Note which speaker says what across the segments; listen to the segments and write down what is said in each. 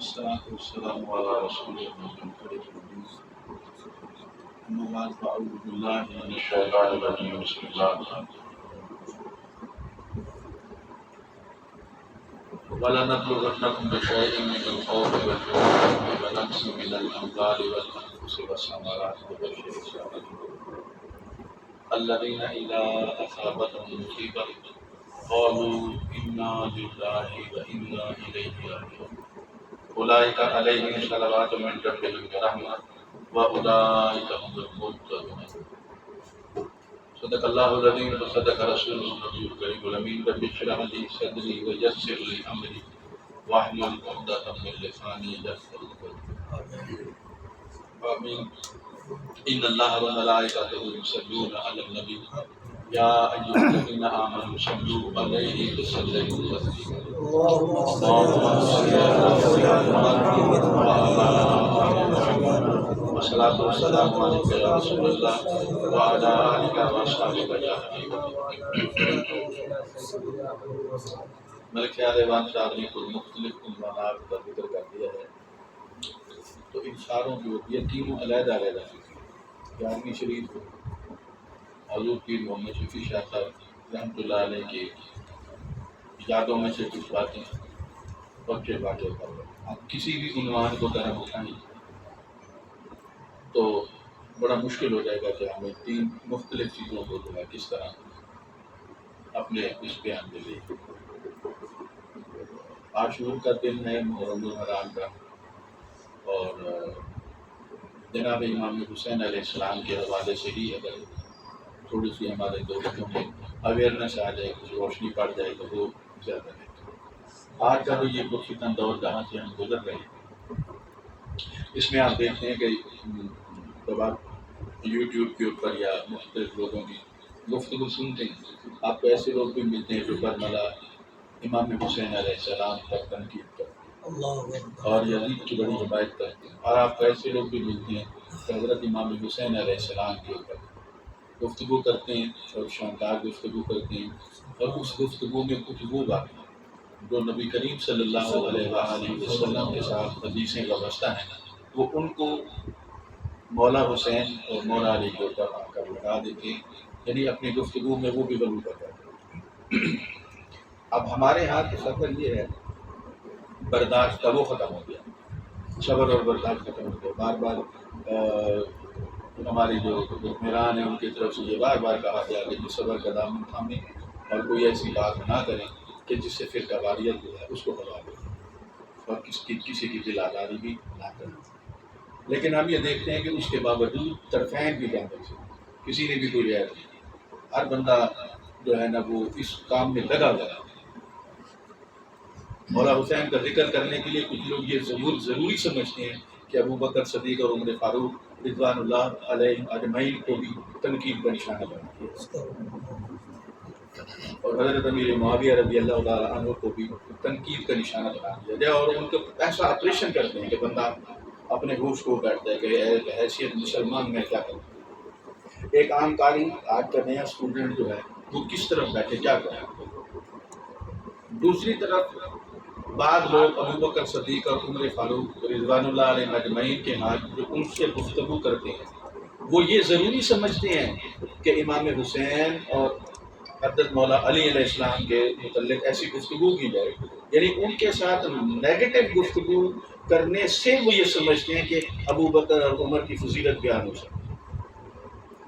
Speaker 1: والصلاة والسلام على رسول الله الكريم. أما بعد فأعوذ بالله من الشيطان الرجيم. بسم الله الرحمن الرحيم. ولنبلونكم بشيء من الخوف والجوع ونقص من الأموال والأنفس والثمرات وبشر الصابرين الذين إذا أصابتهم مصيبة قالوا إنا لله وإنا إليه راجعون أولئك عليهم صلوات من ربهم ورحمة وأولئك هم المهتدون. صدق الله العظيم وصدق رسوله النبي الكريم الأمين. رب اشرح لي صدري ويسر لي أمري واحلل عقدة من لساني يفقهوا قولي. آمين. إن الله وملائكته يصلون على النبي يا أيها الذين آمنوا صلوا عليه وسلموا تسليما. اللهم صل على محمد وعلى آل محمد والصلاة والسلام عليك يا رسول الله وعلى آلك وأصحابك يا حبيب الله. ملک ایوان صاحب نے کچھ مختلف عنوانات کا ذکر کر دیا ہے، تو ان اشاروں کی ہوتی ہے تینوں علیحدہ علیحدہ. 11ویں شریف حضور پیر محمد شفیع شاہ صاحب رحمۃ اللہ علیہ کی یادوں میں سے کچھ باتیں اور پھر باتیں کر رہے ہیں. آپ کسی بھی عنوان کو طرح اٹھائیں تو بڑا مشکل ہو جائے گا کہ ہمیں تین مختلف چیزوں کو جو ہے کس طرح اپنے اس بیان میں لے. عاشور کا دن ہے محرم الحرام کا، اور جناب امام حسین علیہ السلام کے حوالے سے ہی اگر تھوڑی سی ہمارے دوستوں میں اویئرنیس آ جائے، کچھ روشنی پڑ جائے تو وہ زیادہ ہے. آج کا جو یہ پرفتن دور جہاں سے ہم گزر رہے ہیں، اس میں آپ دیکھتے ہیں کہ جب آپ یوٹیوب کے اوپر یا مختلف لوگوں کی گفتگو سنتے ہیں، آپ کو ایسے لوگ بھی ملتے ہیں جو برملا امام حسین علیہ السلام پر تنقید کرتے ہیں اور یزید کی بڑی حمایت کرتے ہیں، اور آپ کو ایسے لوگ بھی ملتے ہیں کہ حضرت امام حسین علیہ السلام کے اوپر گفتگو کرتے ہیں اور شاندار گفتگو کرتے ہیں، اور اس گفتگو میں کچھ وہ باتیں جو نبی کریم صلی اللہ علیہ وآلہ وسلم کے ساتھ حدیثیں وابستہ ہیں وہ ان کو مولا حسین اور مولا علی کے اوپر آ کر لگا دیتے ہیں، یعنی اپنی گفتگو میں وہ بھی غلو کر جاتے ہیں. اب ہمارے ہاتھ کا سفر یہ ہے، برداشت کا وہ ختم ہو گیا، صبر اور برداشت ختم ہو گیا. بار بار ہماری جو حکمران ہیں ان کی طرف سے یہ بار بار کہا گیا کہ صبر کا دامن تھامیں اور کوئی ایسی بات نہ کریں کہ جس سے پھر واریت جو ہے اس کو ہوا دے اور کسی کی دل آزاری بھی نہ کریں. لیکن ہم یہ دیکھتے ہیں کہ اس کے باوجود طرفین کی جانب سے کسی نے بھی کوئی رعایت نہیں. ہر بندہ جو ہے نا وہ اس کام میں لگا ہوا ہے. مولا حسین کا ذکر کرنے کے لیے کچھ لوگ یہ ضروری سمجھتے ہیں کہ ابو بکر صدیق اور عمر فاروق رضوان اللہ علیہ اجمعین کو بھی تنقید کا نشانہ بنا دیا، اور حضرت امیر معاویہ رضی اللہ تعالیٰ عنہ کو بھی تنقید کا نشانہ بنا دیا جائے، اور ان کو ایسا آپریشن کرتے ہیں کہ بندہ اپنے ہوش کو بیٹھتا ہے کہ حیثیت مسلمان میں کیا کروں. ایک عام قاری آج کا نیا اسٹوڈنٹ جو ہے وہ کس طرف بیٹھے کیا کرے. دوسری طرف بعض لوگ ابو بکر صدیق اور عمر فاروق رضوان اللہ علیہ اجمعین کے ہاتھ جو ان سے گفتگو کرتے ہیں وہ یہ ضروری سمجھتے ہیں کہ امام حسین اور حضرت مولا علی علیہ السلام کے متعلق ایسی گفتگو کی جائے، یعنی ان کے ساتھ نیگیٹو گفتگو کرنے سے وہ یہ سمجھتے ہیں کہ ابو بکر اور عمر کی فضیلت بیان ہو سکتی،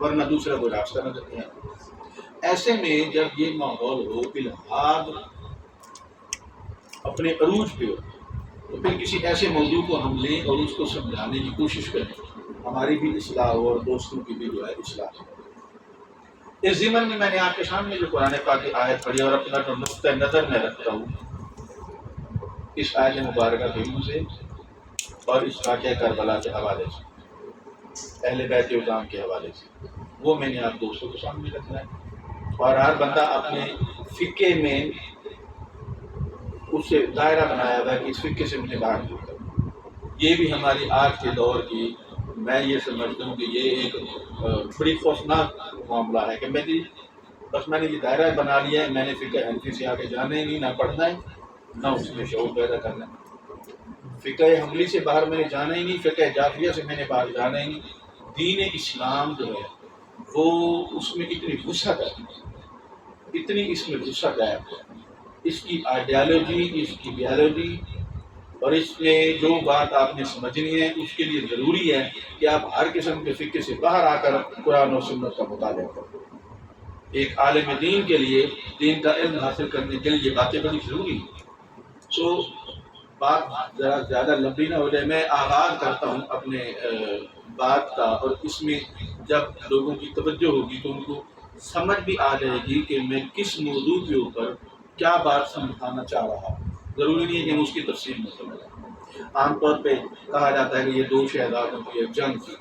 Speaker 1: ورنہ دوسرا کوئی راستہ نہ کرتے ہیں. ایسے میں جب یہ ماحول ہو، الحاد اپنے عروج پہ ہو، تو پھر کسی ایسے موضوع کو ہم لیں اور اس کو سمجھانے کی کوشش کریں، ہماری بھی اصلاح ہو اور دوستوں کی بھی جو ہے اصلاح ہو. اس ضمن میں نے آپ کے سامنے جو قرآن پاک کی آیت پڑھی اور اپنا جو نقطۂ نظر میں رکھتا ہوں اس آیت مبارکہ کریمہ سے اور اس واقعہ کربلا کے حوالے سے، اہل بیت عظام کے حوالے سے، وہ میں نے آپ دوستوں کے سامنے رکھنا ہے. اور ہر بندہ اپنے فقہ میں اس سے دائرہ بنایا ہوا ہے کہ اس فقہ سے مجھے باہر نہیں کرنا. یہ بھی ہماری آج کے دور کی، میں یہ سمجھتا ہوں کہ یہ ایک بڑی خوفناک معاملہ ہے کہ میں نے یہ دائرہ بنا لیا ہے، میں نے فقہ حنفی سے آگے جانا ہی نہیں، نہ پڑھنا ہے نہ اس میں شعور پیدا کرنا ہے. فقہ حنبلی سے باہر میں نے جانا ہی نہیں، فقہ جعفریہ سے میں نے باہر جانا ہی نہیں. دین اسلام جو ہے وہ اس میں اتنی وسعت ہے، اتنی اس میں وسعت ہے، اس کی آئیڈیالوجی، اس کی بیالوجی، اور اس میں جو بات آپ نے سمجھنی ہے اس کے لیے ضروری ہے کہ آپ ہر قسم کے فقہ سے باہر آ کر قرآن و سنت کا مطالعہ کریں. ایک عالم دین کے لیے، دین کا علم حاصل کرنے کے لیے یہ باتیں بڑی ضروری ہیں. سو بات ذرا زیادہ لمبی نہ ہو جائے، میں آغاز کرتا ہوں اپنے بات کا، اور اس میں جب لوگوں کی توجہ ہوگی تو ان کو سمجھ بھی آ جائے گی کہ میں کس موضوع کے اوپر کیا بات سمجھانا چاہ رہا ہوں. ضروری نہیں ہے کہ اس کی تفصیل میں سمجھیں. عام طور پہ کہا جاتا ہے کہ یہ دو شہزادوں کی ایک جنگ تھی،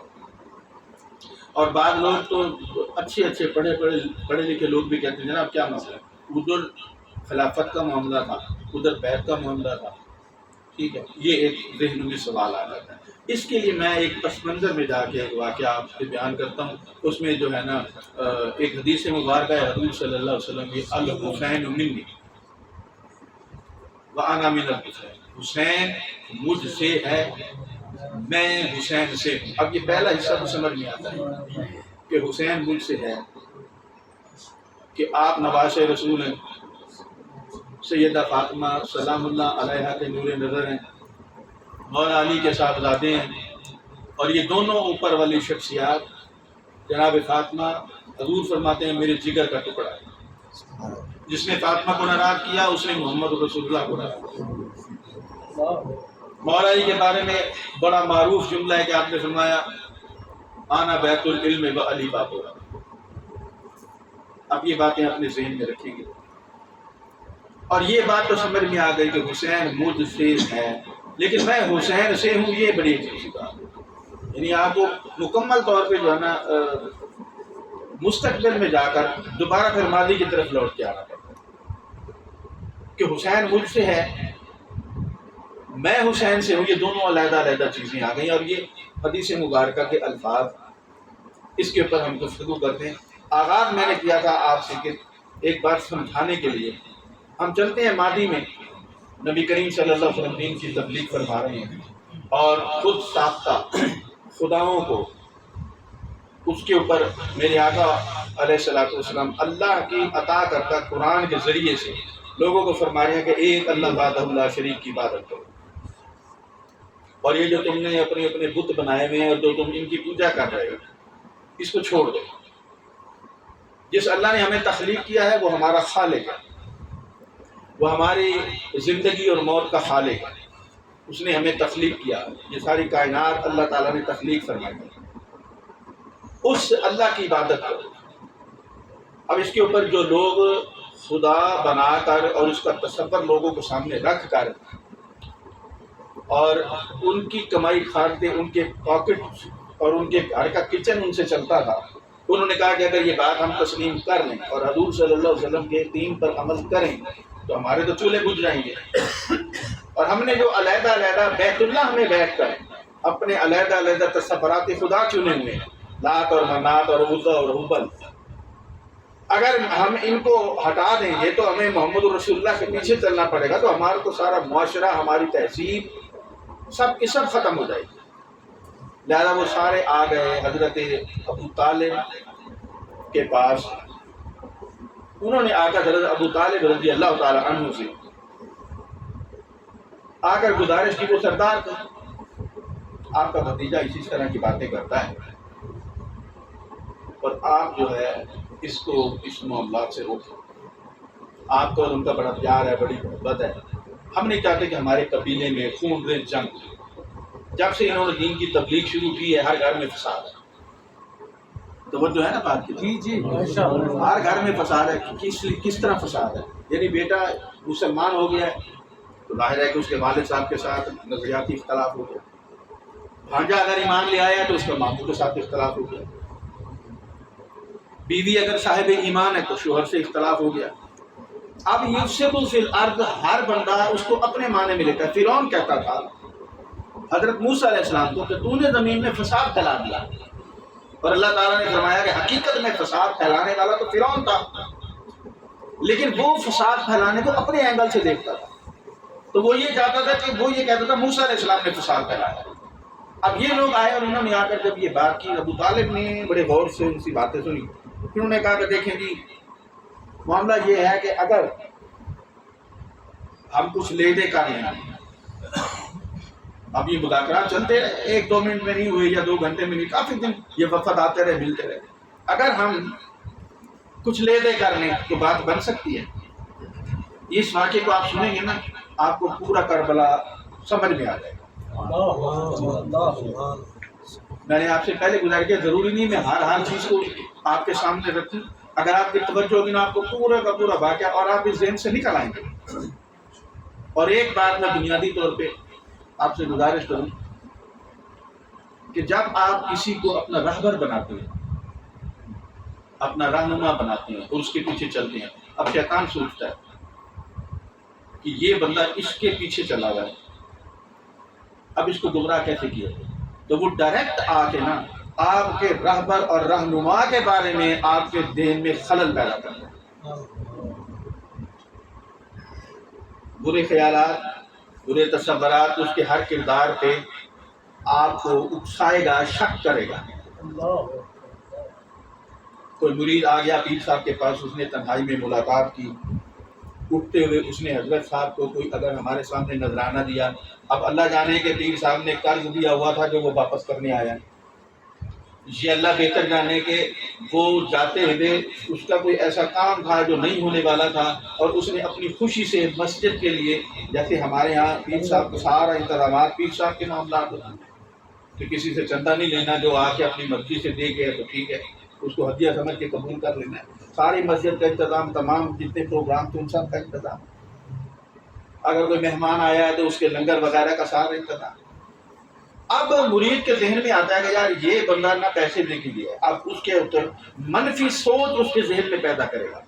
Speaker 1: اور بعض لوگ تو اچھے پڑھے لکھے لوگ بھی کہتے ہیں جناب کیا مسئلہ ہے، ادھر خلافت کا معاملہ تھا، ادھر بیعت کا معاملہ تھا. ٹھیک ہے، یہ ایک ذہن میں سوال آ جاتا ہے. اس کے لیے میں ایک پس منظر میں جا کے ایک واقعہ آپ سے بیان کرتا ہوں. اس میں جو ہے نا ایک حدیث مبارکہ ہے حضور صلی اللہ علیہ وسلم کی، الحسین منی وانا من الحسین، حسین مجھ سے ہے، میں حسین سے ہوں. اب یہ پہلا حصہ تو سمجھ میں آتا ہے کہ حسین مجھ سے ہے، کہ آپ نواز رسول ہیں، سیدہ فاطمہ سلام اللہ علیہا کے نور نظر ہیں، مولا علی کے صاحبزادے ہیں، اور یہ دونوں اوپر والی شخصیات. جناب فاطمہ حضور فرماتے ہیں میرے جگر کا ٹکڑا ہے. جس نے فاطمہ کو ناراض کیا اس نے محمد رسول اللہ کو ناراض کیا. مولا علی کے بارے میں بڑا معروف جملہ ہے کہ آپ نے فرمایا آنا بیت العلم و علی بابو. اب یہ باتیں اپنے ذہن میں رکھیں گے، اور یہ بات تو سمجھ میں آ گئی کہ حسین مجھ سے ہے، لیکن میں حسین سے ہوں، یہ بڑی اچھی بات ہے. یعنی آپ کو مکمل طور پہ جو ہے نا مستقبل میں جا کر دوبارہ پھر ماضی کی طرف لوٹ کے آنا پڑتا ہے کہ حسین مجھ سے ہے، میں حسین سے ہوں. یہ دونوں علیحدہ علیحدہ چیزیں آ گئیں، اور یہ حدیث مبارکہ کے الفاظ، اس کے اوپر ہم گفتگو کرتے ہیں. آغاز میں نے کیا تھا آپ سے کہ ایک بات سمجھانے کے لیے ہم چلتے ہیں ماضی میں. نبی کریم صلی اللہ علیہ وسلم دین کی تبلیغ فرما رہے ہیں، اور خود ساختہ خداؤں کو اس کے اوپر میرے آقا علیہ الصلوۃ والسلام اللہ کی عطا کرتا قرآن کے ذریعے سے لوگوں کو فرما رہے ہیں کہ ایک اللہ وحدہ لا شریک کی عبادت کرو، اور یہ جو تم نے اپنے اپنے بت بنائے ہوئے ہیں اور جو تم ان کی پوجا کر رہے ہو اس کو چھوڑ دو. جس اللہ نے ہمیں تخلیق کیا ہے وہ ہمارا خالق ہے، وہ ہماری زندگی اور موت کا خالق ہے. اس نے ہمیں تخلیق کیا، یہ ساری کائنات اللہ تعالیٰ نے تخلیق فرمائی. اس اللہ کی عبادت کرو. اب اس کے اوپر جو لوگ خدا بنا کر اور اس کا تصور لوگوں کو سامنے رکھ کر اور ان کی کمائی کھاتے، ان کے پاکٹ اور ان کے گھر کا کچن ان سے چلتا تھا، انہوں نے کہا کہ اگر یہ بات ہم تسلیم کر لیں اور حضور صلی اللہ علیہ وسلم کے دین پر عمل کریں تو ہمارے تو چولہے بجھ جائیں گے. اور ہم نے جو علیحدہ علیحدہ بیت اللہ میں بیٹھ کر اپنے علیحدہ علیحدہ تصورات خدا چنے ہوئے ہیں، لات اور منات اور عزا اور حبل، اگر ہم ان کو ہٹا دیں گے تو ہمیں محمد رسول اللہ کے پیچھے چلنا پڑے گا، تو ہمارا تو سارا معاشرہ، ہماری تہذیب سب کی سب ختم ہو جائے گی. لہذا وہ سارے آ گئے حضرت ابو طالب کے پاس. انہوں نے آ کر حضرت ابو طالب رضی اللہ تعالی عنہ سے آ کر گزارش کی، وہ سردار تھے، آپ کا بھتیجا اسی طرح کی باتیں کرتا ہے اور آپ جو ہے اس کو اس معاملات سے روکیں. آپ کو ان کا بڑا پیار ہے، بڑی محبت ہے. ہم نہیں چاہتے کہ ہمارے قبیلے میں خون ریز جنگ. جب سے انہوں نے دین کی تبلیغ شروع کی ہے ہر گھر میں فساد ہے. تو وہ جو ہے نا بات کی، جی ہر گھر میں فساد ہے. کس طرح فساد ہے؟ یعنی بیٹا مسلمان ہو گیا ہے تو ظاہر ہے کہ اس کے والد صاحب کے ساتھ نظریاتی اختلاف ہو گیا. بھانجا اگر ایمان لے آیا تو اس کا ماموں کے ساتھ اختلاف ہو گیا. بیوی اگر صاحب ایمان ہے تو شوہر سے اختلاف ہو گیا. اب یفسد فی الارض، ہر بندہ اس کو اپنے معنی میں لیتا ہے. فرعون کہتا تھا حضرت موسیٰ علیہ السلام کو کہ تو نے زمین میں فساد پھیلا دیا، اور اللہ تعالیٰ نے فرمایا کہ حقیقت میں فساد پھیلانے والا تو فرعون تھا، لیکن وہ فساد پھیلانے کو اپنے اینگل سے دیکھتا تھا. تو وہ یہ چاہتا تھا کہ وہ یہ کہتا تھا موسیٰ علیہ السلام نے فساد پھیلایا. اب یہ لوگ آئے اور انہوں نے آ کر جب یہ بات کی، ابو طالب نے بڑے غور سے ان کی باتیں سنی. پھر انہوں نے کہا کہ دیکھیں جی معاملہ یہ ہے کہ اگر ہم کچھ لے دے کر لیں، اب یہ مذاکرات چلتے رہے، 1-2 منٹ میں نہیں ہوئے یا 2 گھنٹے میں نہیں، کافی دن یہ وفد آتے رہے، ملتے رہے. اگر ہم کچھ لے دے کر لیں تو بات بن سکتی ہے. اس واقعے کو آپ سنیں گے نا، آپ کو پورا کربلا سمجھ میں آ جائے گا. میں نے آپ سے پہلے گزار کیا، ضروری نہیں میں ہر چیز کو آپ کے سامنے رکھوں. اگر آپ کی توجہ ہوگی نا، آپ کو پورا کا پورا واقعہ اور آپ اس ذہن سے نکل آئیں گے. اور ایک بات میں بنیادی طور پہ آپ سے گزارش کروں کہ جب آپ کسی کو اپنا رہبر بناتے ہیں، اپنا رہنما بناتے ہیں اور اس کے پیچھے چلتے ہیں، اب شیطان سوچتا ہے کہ یہ بندہ اس کے پیچھے چلا ہوا ہے، اب اس کو گمراہ کیسے کیا جائے. تو وہ ڈائریکٹ آ کے نا آپ کے رہبر اور رہنما کے بارے میں آپ کے ذہن میں خلل پیدا کرتا ہے. برے خیالات، برے تصورات اس کے ہر کردار پہ آپ کو اکسائے گا، شک کرے گا. کوئی مرید آ گیا پیر صاحب کے پاس، اس نے تنہائی میں ملاقات کی، اٹھتے ہوئے اس نے حضرت صاحب کو کوئی اگر ہمارے سامنے نذرانہ دیا. اب اللہ جانے کہ پیر صاحب نے قرض دیا ہوا تھا جو وہ واپس کرنے آیا، یہ اللہ بہتر جانے کہ وہ جاتے ہوئے اس کا کوئی ایسا کام تھا جو نہیں ہونے والا تھا، اور اس نے اپنی خوشی سے مسجد کے لیے، جیسے ہمارے ہاں پیر صاحب کو سارا انتظامات پیر صاحب کے معاملات ہوتے ہیں کہ کسی سے چندہ نہیں لینا، جو آ کے اپنی مرضی سے دے گئے تو ٹھیک ہے، اس کو ہدیہ سمجھ کے قبول کر لینا ہے. ساری مسجد کا انتظام، تمام جتنے پروگرام تھے ان سب کا انتظام. اگر کوئی مہمان آیا ہے تو اس کے لنگر وغیرہ کا سارا انتظام. اب مرید کے ذہن میں آتا ہے کہ یار یہ بندہ نہ پیسے دے کے دیا ہے، اب اس کے اوپر منفی سوچ اس کے ذہن میں پیدا کرے گا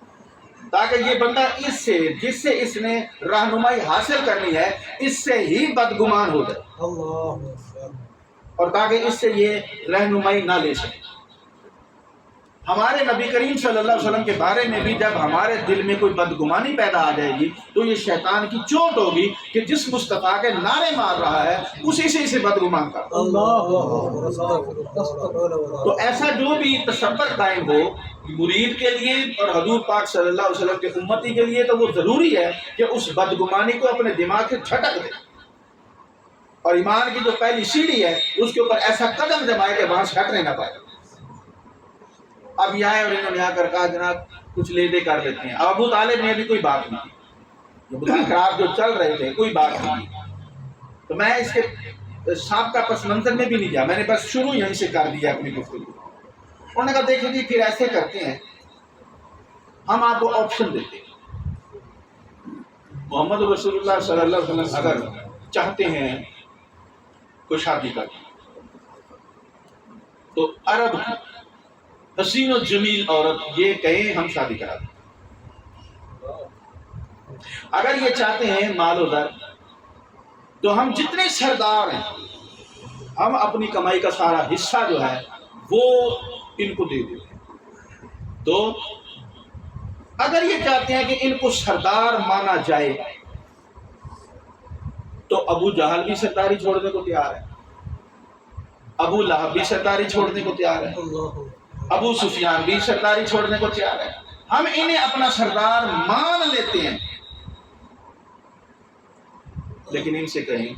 Speaker 1: تاکہ یہ بندہ اس سے، جس سے اس نے رہنمائی حاصل کرنی ہے، اس سے ہی بدگمان ہو جائے اور تاکہ اس سے یہ رہنمائی نہ لے سکے. ہمارے نبی کریم صلی اللہ علیہ وسلم کے بارے میں بھی جب ہمارے دل میں کوئی بدگمانی پیدا آ جائے گی تو یہ شیطان کی چوٹ ہوگی کہ جس مصطفیٰ کے نعرے مار رہا ہے اسی سے اسے بدگمان کر. تو ایسا جو بھی تصور قائم ہو مرید کے لیے اور حضور پاک صلی اللہ علیہ وسلم کے امتی کے لیے، تو وہ ضروری ہے کہ اس بدگمانی کو اپنے دماغ سے جھٹک دے اور ایمان کی جو پہلی سیڑھی ہے اس کے اوپر ایسا قدم جمائے کہ وہاں سے ہٹنے نہ پائے. اب یہ آئے اور انہوں نے آ کر کہا جناب کچھ لے دے کر لیتے ہیں. اب ابو طالب نے ابھی کوئی بات نہیں کی، مذاکرات جو چل رہے تھے کوئی بات نہیں کی. تو میں اس کے سابقہ پس منظر میں بھی نہیں گیا، میں نے بس شروع یہیں سے کر دیا اپنی گفتگو. انہوں نے کہا دیکھیں جی پھر ایسے کرتے ہیں، ہم آپ کو آپشن دیتے ہیں. محمد رسول اللہ صلی اللہ علیہ وسلم اگر چاہتے ہیں کوئی شادی کرنا تو عرب کی حسین و جمیل عورت یہ کہیں ہم شادی کرا دیں. اگر یہ چاہتے ہیں مال و در تو ہم جتنے سردار ہیں ہم اپنی کمائی کا سارا حصہ جو ہے وہ ان کو دے دیتے ہیں. تو اگر یہ چاہتے ہیں کہ ان کو سردار مانا جائے تو ابو جہل بھی سرداری چھوڑنے کو تیار ہے، ابو لہب بھی سرداری چھوڑنے کو تیار ہے، ابو سفیان بھی سرداری چھوڑنے کو تیار ہے. ہم انہیں اپنا سردار مان لیتے ہیں، لیکن ان سے کہیں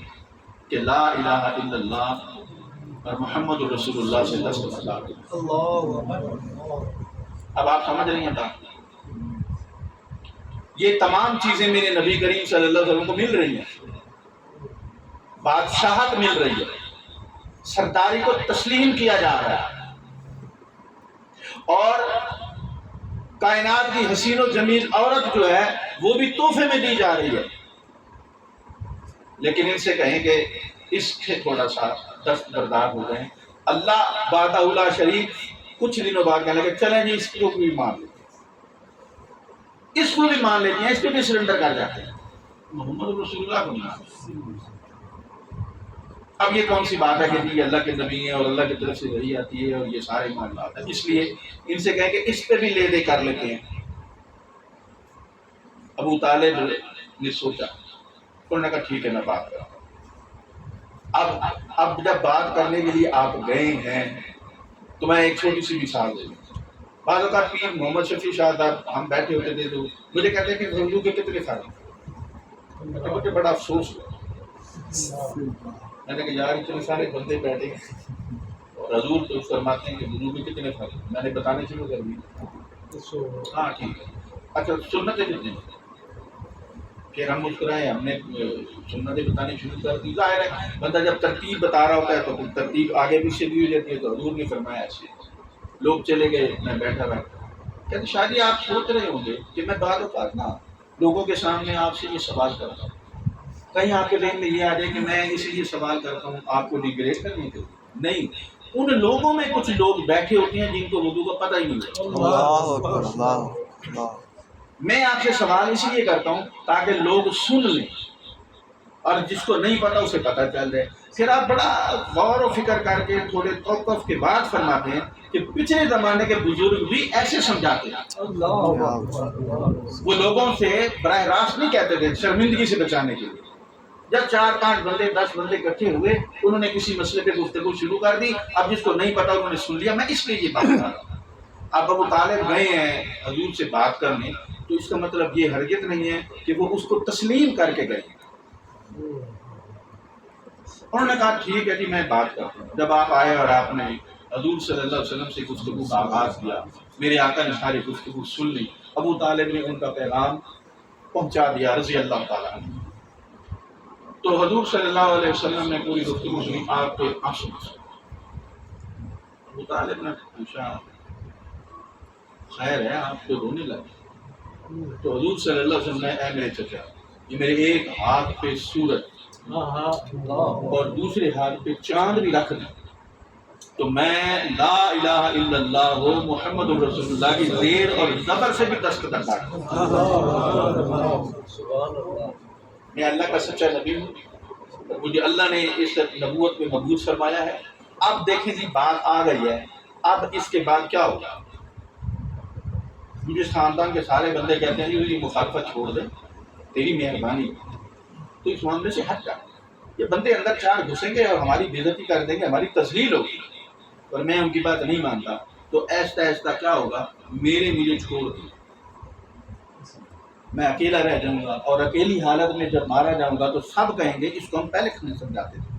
Speaker 1: کہ لا الہ الا اللہ اور محمد رسول اللہ سے دست. اب آپ سمجھ رہی ہیں بات؟ یہ تمام چیزیں میرے نبی کریم صلی اللہ علیہ وسلم کو مل رہی ہیں. بادشاہت مل رہی ہے، سرداری کو تسلیم کیا جا رہا ہے، اور کائنات کی حسین و جمیل عورت جو ہے وہ بھی تحفے میں دی جا رہی ہے. لیکن ان سے کہیں کہ اس سے تھوڑا سا دستبردار ہو گئے. اللہ بادہ اللہ شریف کچھ دنوں بعد کہنے لگے چلیں جی اس کو بھی مان لیتے ہیں، اس کو بھی مان لیتے ہیں، اس کو بھی سرنڈر کر جاتے ہیں. محمد رسول اللہ کو مان. اب یہ کون سی بات ہے کہ یہ اللہ کے نبی ہیں اور اللہ کی طرف سے وحی آتی ہے اور یہ سارے معاملات ہیں. اس لیے ان سے کہیں کہ اس پہ بھی لے دے کر لیتے ہیں. ابو طالب نے سوچا انہوں نے کہا ٹھیک ہے میں بات کرتا ہوں۔ اب جب بات کرنے کے لیے آپ گئے ہیں تو میں ایک چھوٹی سی مثال دے دوں۔ بعض اوقات پیر محمد شفیع شاہ صاحب ہم بیٹھے ہوتے تھے تو مجھے کہتے ہیں کہ اردو کے کتنے فائدے، مجھے بڑا افسوس ہوا۔ میں نے کہا یار اتنے سارے بندے بیٹھے اور حضور تو فرماتے ہیں کہ اردو کے کتنے فائدے، میں نے بتانے شروع کر دی۔ ہاں ٹھیک ہے، اچھا سنتیں کتنے، پھر ہم مسکرائے، ہم نے سنتیں بتانی شروع کر دی۔ ظاہر ہے بندہ جب ترتیب بتا رہا ہوتا ہے تو ترتیب آگے پیچھے بھی ہو جاتی ہے، تو حضور نے فرمایا ایسے۔ لوگ چلے گئے، میں بیٹھا رہا، کہتے شاید ہی آپ سوچ رہے ہوں گے کہ میں بعض اوقات نا لوگوں کے سامنے آپ سے یہ سوال کرتا ہوں، کہیں آپ کے ذہن میں یہ آ جائے کہ میں اس لیے سوال کرتا ہوں آپ کو ڈیگریڈ کرنے کے لیے نہیں، ان لوگوں میں کچھ لوگ بیٹھے ہوتے ہیں جن کو وضو کا پتہ ہی نہیں ہوتا۔ میں آپ سے سوال اس لیے کرتا ہوں تاکہ لوگ سن لیں اور جس کو نہیں پتا اسے پتہ چل جائے۔ پھر آپ بڑا غور و فکر کر کے تھوڑے توقف کے بعد فرماتے ہیں کہ پچھلے زمانے کے بزرگ بھی ایسے سمجھاتے ہیں، وہ لوگوں سے براہ راست نہیں کہتے تھے شرمندگی سے بچانے کے لیے۔ جب 4-5 بندے 10 بندے اکٹھے ہوئے، انہوں نے کسی مسئلے پہ گفتگو شروع کر دی، اب جس کو نہیں پتا انہوں نے سن لیا۔ میں اس لیے یہ بات کر رہا ہوں، اب ابو طالب گئے ہیں حضور سے بات کرنے تو اس کا مطلب یہ ہرگز نہیں ہے کہ وہ اس کو تسلیم کر کے گئے۔ انہوں نے کہا ٹھیک ہے جی میں بات کرتا ہوں۔ جب آپ آئے اور آپ نے حضور صلی اللہ علیہ وسلم سے گفتگو کا آغاز کیا، میرے آقا نے ساری گفتگو سن لی، ابو طالب نے ان کا پیغام پہنچا دیا رضی اللہ تعالیٰ عنہ۔ تو حضور صلی اللہ علیہ وسلم نے پوری گفتگو سنی، آپ کے آنسو ابو طالب نے پوچھا خیر ہے آپ کو رونے لگے؟ تو حضور صلی اللہ علیہ وسلم نے اے میرے چچا، یہ میرے ایک ہاتھ پہ سورج اور دوسرے ہاتھ پہ چاند بھی رکھ دیں تو میں لا الہ الا اللہ محمد رسول اللہ کی زیر اور زبر سے بھی دستخط کر میں اللہ کا سچا نبی ہوں، مجھے اللہ نے اس نبوت میں مبعوث فرمایا ہے۔ اب دیکھیں جی بات آ گئی ہے، اب اس کے بعد کیا ہوگا؟ مجھے خاندان کے سارے بندے کہتے ہیں یہ مخالفت چھوڑ دیں، تیری مہربانی تو اس معاملے سے ہٹ جا۔ یہ بندے اندر 4 گھسیں گے اور ہماری بے عزتی کر دیں گے، ہماری تذلیل ہوگی، اور میں ان کی بات نہیں مانتا تو ایسا ایسا کیا ہوگا، مجھے چھوڑ دیں، میں اکیلا رہ جاؤں گا، اور اکیلی حالت میں جب مارا جاؤں گا تو سب کہیں گے اس کو ہم پہلے کھانے سمجھاتے تھے۔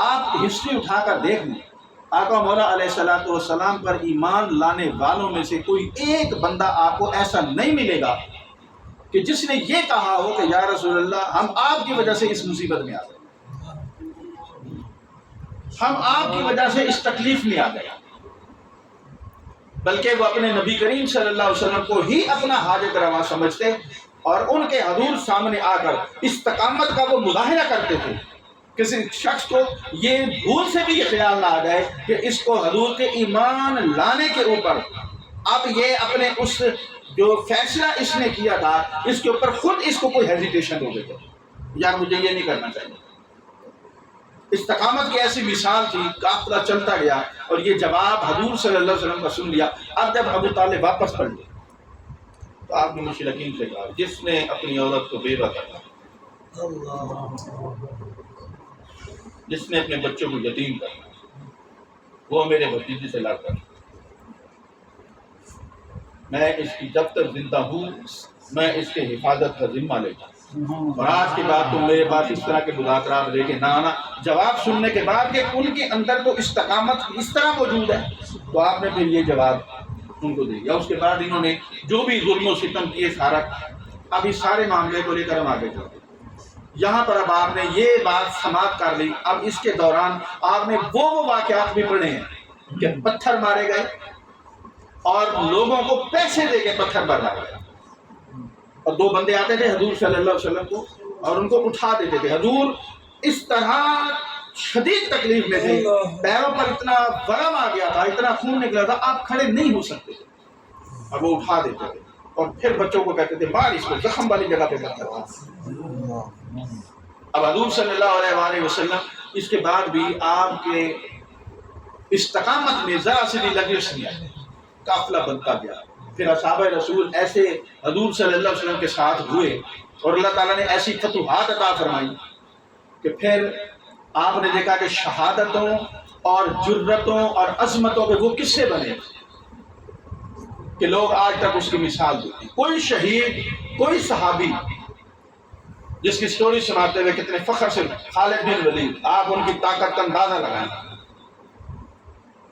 Speaker 1: آپ ہسٹری اٹھا کر دیکھ لیں، آقا مولا علیہ الصلوۃ والسلام پر ایمان لانے والوں میں سے کوئی ایک بندہ آپ کو ایسا نہیں ملے گا کہ جس نے یہ کہا ہو کہ یا رسول اللہ ہم آپ کی وجہ سے اس مصیبت میں آ گئے، ہم آپ کی وجہ سے اس تکلیف میں آ گئے، بلکہ وہ اپنے نبی کریم صلی اللہ علیہ وسلم کو ہی اپنا حاجت روا سمجھتے اور ان کے حضور سامنے آ کر استقامت کا وہ مظاہرہ کرتے تھے۔ کسی شخص کو یہ بھول سے بھی یہ خیال نہ آ جائے کہ اس کو حضور کے ایمان لانے کے اوپر اب یہ اپنے اس جو فیصلہ اس نے کیا تھا اس کے اوپر خود اس کو کوئی ہیزیٹیشن ہو گئی، یار مجھے یہ نہیں کرنا چاہیے۔ استقامت کی ایسی مثال تھی، قافلہ چلتا گیا اور یہ جواب حضور صلی اللہ علیہ وسلم کا سن لیا۔ اب جب ابو طالب واپس پڑھ لیا تو آپ نے مشرکین سے کہا جس نے اپنی عورت کو بیوہ کرنا، جس نے اپنے بچوں کو یتیم کرنا، وہ میرے بھتیجے سے لڑ کر، میں اس کی جب تک زندہ ہوں میں اس کے حفاظت کا ذمہ لیتا ہوں، اور آج کے بعد تم میرے پاس اس طرح کے مذاکرات لے کے نہ آنا۔ جواب سننے کے بعد کہ ان کے اندر تو استقامت اس طرح موجود ہے، تو آپ نے پھر یہ جواب ان کو دے دیا۔ اس کے بعد انہوں نے جو بھی ظلم و ستم کیے سارا، اب اس سارے معاملے کو لے کر ہم آگے چلتے ہیں۔ یہاں پر اب آپ نے یہ بات سماعت کر لی، اب اس کے دوران آپ نے وہ واقعات بھی پڑھے ہیں کہ پتھر مارے گئے اور لوگوں کو پیسے دے کے پتھر مارا گیا، اور 2 بندے آتے تھے حضور صلی اللہ علیہ وسلم کو اور ان کو اٹھا دیتے تھے۔ حضور اس طرح شدید تکلیف میں تھے، پیروں پر اتنا ورم آ گیا تھا، اتنا خون نکلا تھا، آپ کھڑے نہیں ہو سکتے تھے، اور وہ اٹھا دیتے تھے اور پھر بچوں کو کہتے تھے مار اس کو، زخم والی جگہ پہ پتھر مار۔ اب حضور صلی اللہ علیہ وآلہ وسلم اس کے بعد بھی آپ کے استقامت میں ذرا سے بھی لغزش نہیں آئی، قافلہ بنتا گیا۔ پھر اصحاب رسول ایسے حضور صلی اللہ علیہ وسلم کے ساتھ ہوئے اور اللہ تعالیٰ نے ایسی فتوحات عطا فرمائی کہ پھر آپ نے دیکھا کہ شہادتوں اور جرتوں اور عظمتوں کے وہ قصے بنے کہ لوگ آج تک اس کی مثال دیتے ہیں۔ کوئی شہید، کوئی صحابی جس کی سٹوری سناتے ہوئے کتنے فخر سے، خالد بن ولید، آپ ان کی طاقت کا اندازہ لگائیں،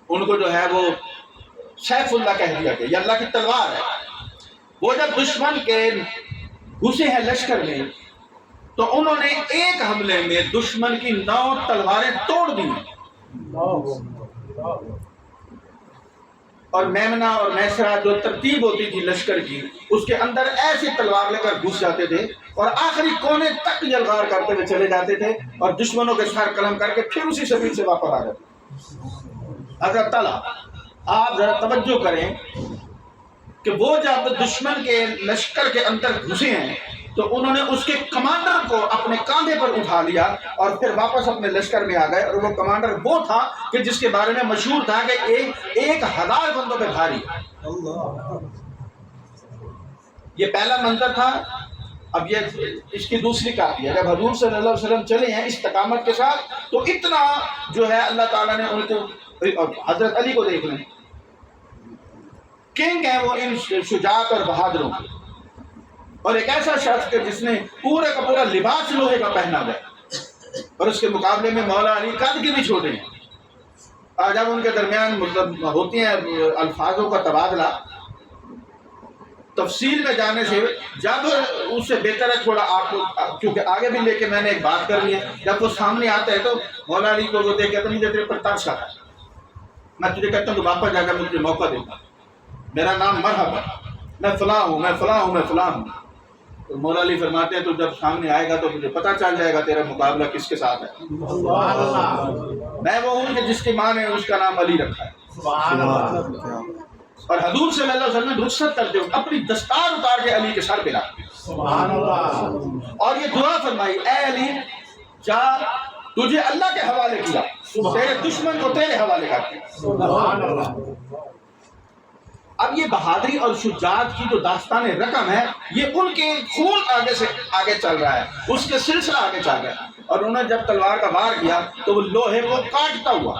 Speaker 1: ان کو جو ہے وہ سیف اللہ کہہ دیا کہ یہ اللہ کی تلوار ہے۔ وہ جب دشمن کے گھسے ہیں لشکر میں تو انہوں نے ایک حملے میں دشمن کی 9 تلواریں توڑ دی، اور میمنہ اور میسرہ جو ترتیب ہوتی تھی لشکر کی، اس کے اندر ایسی تلوار لے کر گھس جاتے تھے اور آخری کونے تک یلغار کرتے ہوئے چلے جاتے تھے اور دشمنوں کے سر قلم کر کے پھر اسی سبیل سے واپس آ جاتے۔ حضرت تعالیٰ آپ ذرا توجہ کریں کہ وہ جب دشمن کے لشکر کے اندر گھسے ہیں تو انہوں نے اس کے کمانڈر کو اپنے کاندھے پر اٹھا لیا اور پھر واپس اپنے لشکر میں آ گئے، اور وہ کمانڈر وہ تھا کہ جس کے بارے میں مشہور تھا کہ 1000 بندوں پہ بھاری۔ یہ پہلا منظر تھا۔ اب یہ اس کی دوسری کاپی ہے، جب حضور صلی اللہ علیہ وسلم چلے ہیں استقامت کے ساتھ تو اتنا جو ہے اللہ تعالیٰ نے ان کو، حضرت علی کو دیکھ لیں، کنگ ہیں وہ ان شجاعت اور بہادروں کے، اور ایک ایسا شخص کہ جس نے پورا کا پورا لباس لوہے کا پہنا ہوا ہے، اور اس کے مقابلے میں مولا علی قد کے بھی چھوٹے ہیں۔ جب ان کے درمیان مطلب ہوتی ہیں الفاظوں کا تبادلہ، تفصیل میں جانے سے جب اس سے بہتر ہے تھوڑا آپ کو، کیونکہ آگے بھی لے کے میں نے ایک بات کر لی ہے، جب وہ سامنے آتا ہے تو مولا علی کو وہ دیکھ کہتا مجھے تیرے پر ترس آتا ہے، میں تجھے کہتا ہوں کہ واپس جا کر مجھے موقع دیتا، میرا نام مرحبا، میں فلاں ہوں، میں فلاں ہوں، میں فلاں ہوں۔ تو مولا علی فرماتے ہیں تو جب سامنے آئے گا تو مجھے پتہ چل جائے گا تیرا مقابلہ کس کے ساتھ ہے۔ میں وہ ہوں کہ جس کی ماں نے اس کا نام علی رکھا ہے۔ اور حضور صلی اللہ علیہ وسلم نے رخصت کرتے ہوئے اپنی دستار اتار کے علی کے سر پہ رکھی، اور یہ دعا فرمائی، اے علی جا، تجھے اللہ کے حوالے کیا، تیرے دشمن کو تیرے حوالے کر دیا۔ اب یہ بہادری اور شجاعت کی جو داستان رقم ہے، یہ ان کے خون آگے سے آگے چل رہا ہے، اس کے سلسلہ آگے چل رہا ہے، اور انہوں نے جب تلوار کا وار کیا تو وہ لوہے کو کاٹتا ہوا،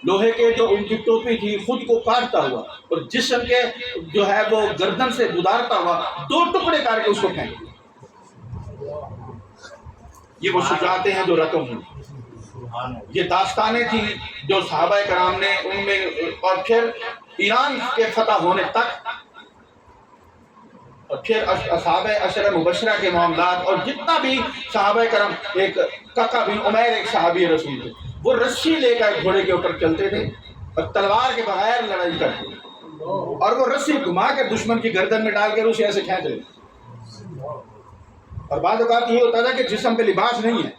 Speaker 1: لوہے کے جو ان کی ٹوپی تھی خود کو کاٹتا ہوا، اور جسم کے جو ہے وہ گردن سے گزارتا ہوا 2 ٹکڑے کر کے اس کو پھینک دیا۔ یہ وہ شجاعتیں ہیں جو رقم ہوئی، یہ داستانیں تھیں جو صحابہ کرام نے ان میں، اور پھر ایران کے فتح ہونے تک، اور پھر اصحاب عشرہ مبشرہ کے معاملات، اور جتنا بھی صحابہ کرام، ایک کعب بن عمیر ایک صحابی رسول تھے، وہ رسی لے کر گھوڑے کے اوپر چلتے تھے اور تلوار کے بغیر لڑائی کرتے تھے، اور وہ رسی گھما کے دشمن کی گردن میں ڈال کر اسے ایسے کھینچ لیتے، اور بعض اوقات یہ ہوتا تھا کہ جسم پہ لباس نہیں ہے،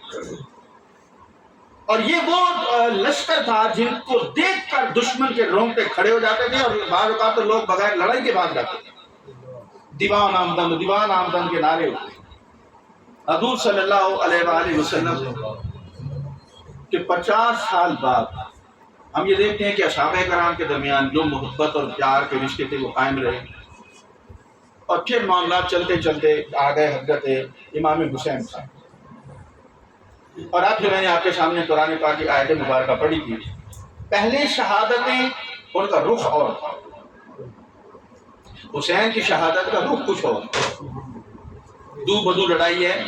Speaker 1: اور یہ وہ لشکر تھا جن کو دیکھ کر دشمن کے رونگٹے کھڑے ہو جاتے تھے، اور بعض اوقات تو لوگ بغیر لڑائی کے بعد جاتے تھے، دیوان آمدن دیوان آمدن کے نعرے ہوتے۔ حضور صلی اللہ علیہ وآلہ وسلم کہ 50 سال بعد ہم یہ دیکھتے ہیں کہ اصحابہ کرام کے درمیان جو محبت اور پیار کے رشتے تھے وہ قائم رہے، اور پھر معاملات چلتے چلتے آ گئے حضرت امام حسین صاحب، اور اب جو میں نے آپ کے سامنے قرآن پاک کی آیت مبارکہ پڑھی تھی، پہلے شہادتیں ان کا رخ اور تھا، حسین کی شہادت کا رخ کچھ اور، دو بدو لڑائی ہے،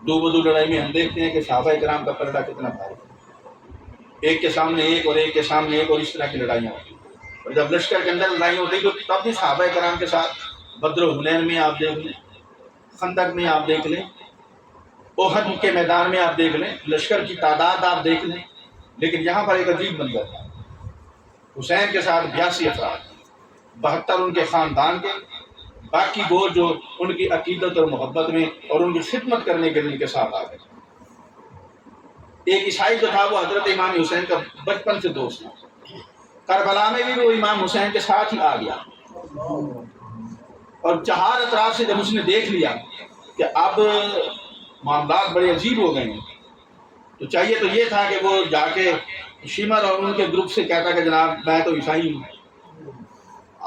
Speaker 1: دو بدو لڑائی میں ہم دیکھتے ہیں کہ صحابہ کرام کا پلڑا کتنا بھاری، ایک کے سامنے ایک اور ایک کے سامنے ایک، اور اس طرح کی لڑائیاں ہوتی، اور جب لشکر کے اندر لڑائی ہوتی تو تب بھی صحابہ کرام کے ساتھ بدر و حنین میں آپ دیکھ لیں، خندق میں آپ دیکھ لیں، احد کے میدان میں آپ دیکھ لیں، لشکر کی تعداد آپ دیکھ لیں، لیکن یہاں پر ایک عجیب منظر تھا، حسین کے ساتھ 82 افراد، 72 ان کے خاندان کے، باقی وہ جو ان کی عقیدت اور محبت میں اور ان کی خدمت کرنے کے لیے ان کے ساتھ آ گئے۔ ایک عیسائی جو تھا وہ حضرت امام حسین کا بچپن سے دوست تھا، کربلا میں بھی وہ امام حسین کے ساتھ ہی آ گیا، اور 4 اطراف سے جب اس نے دیکھ لیا کہ اب معاملات بڑے عجیب ہو گئے ہیں، تو چاہیے تو یہ تھا کہ وہ جا کے شمر اور ان کے گروپ سے کہتا کہ جناب میں تو عیسائی ہوں،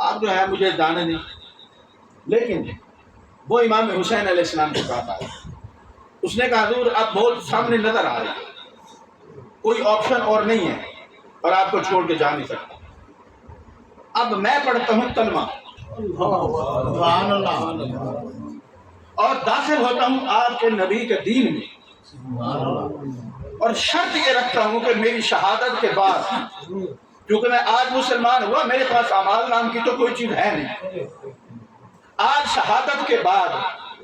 Speaker 1: آپ جو ہے مجھے جانے دیں، لیکن وہ امام حسین علیہ السلام کے پاس آیا. اس نے کہا حضور اب موت سامنے نظر آ رہی ہے, کوئی آپشن اور نہیں ہے اور آپ کو چھوڑ کے جا نہیں سکتا. اب میں پڑھتا ہوں کلمہ
Speaker 2: سبحان اللہ
Speaker 1: اور داخل ہوتا ہوں آپ کے نبی کے دین میں, اور شرط یہ رکھتا ہوں کہ میری شہادت کے بعد, کیونکہ میں آج مسلمان ہوا, میرے پاس اعمال نام کی تو کوئی چیز ہے نہیں, آج شہادت کے بعد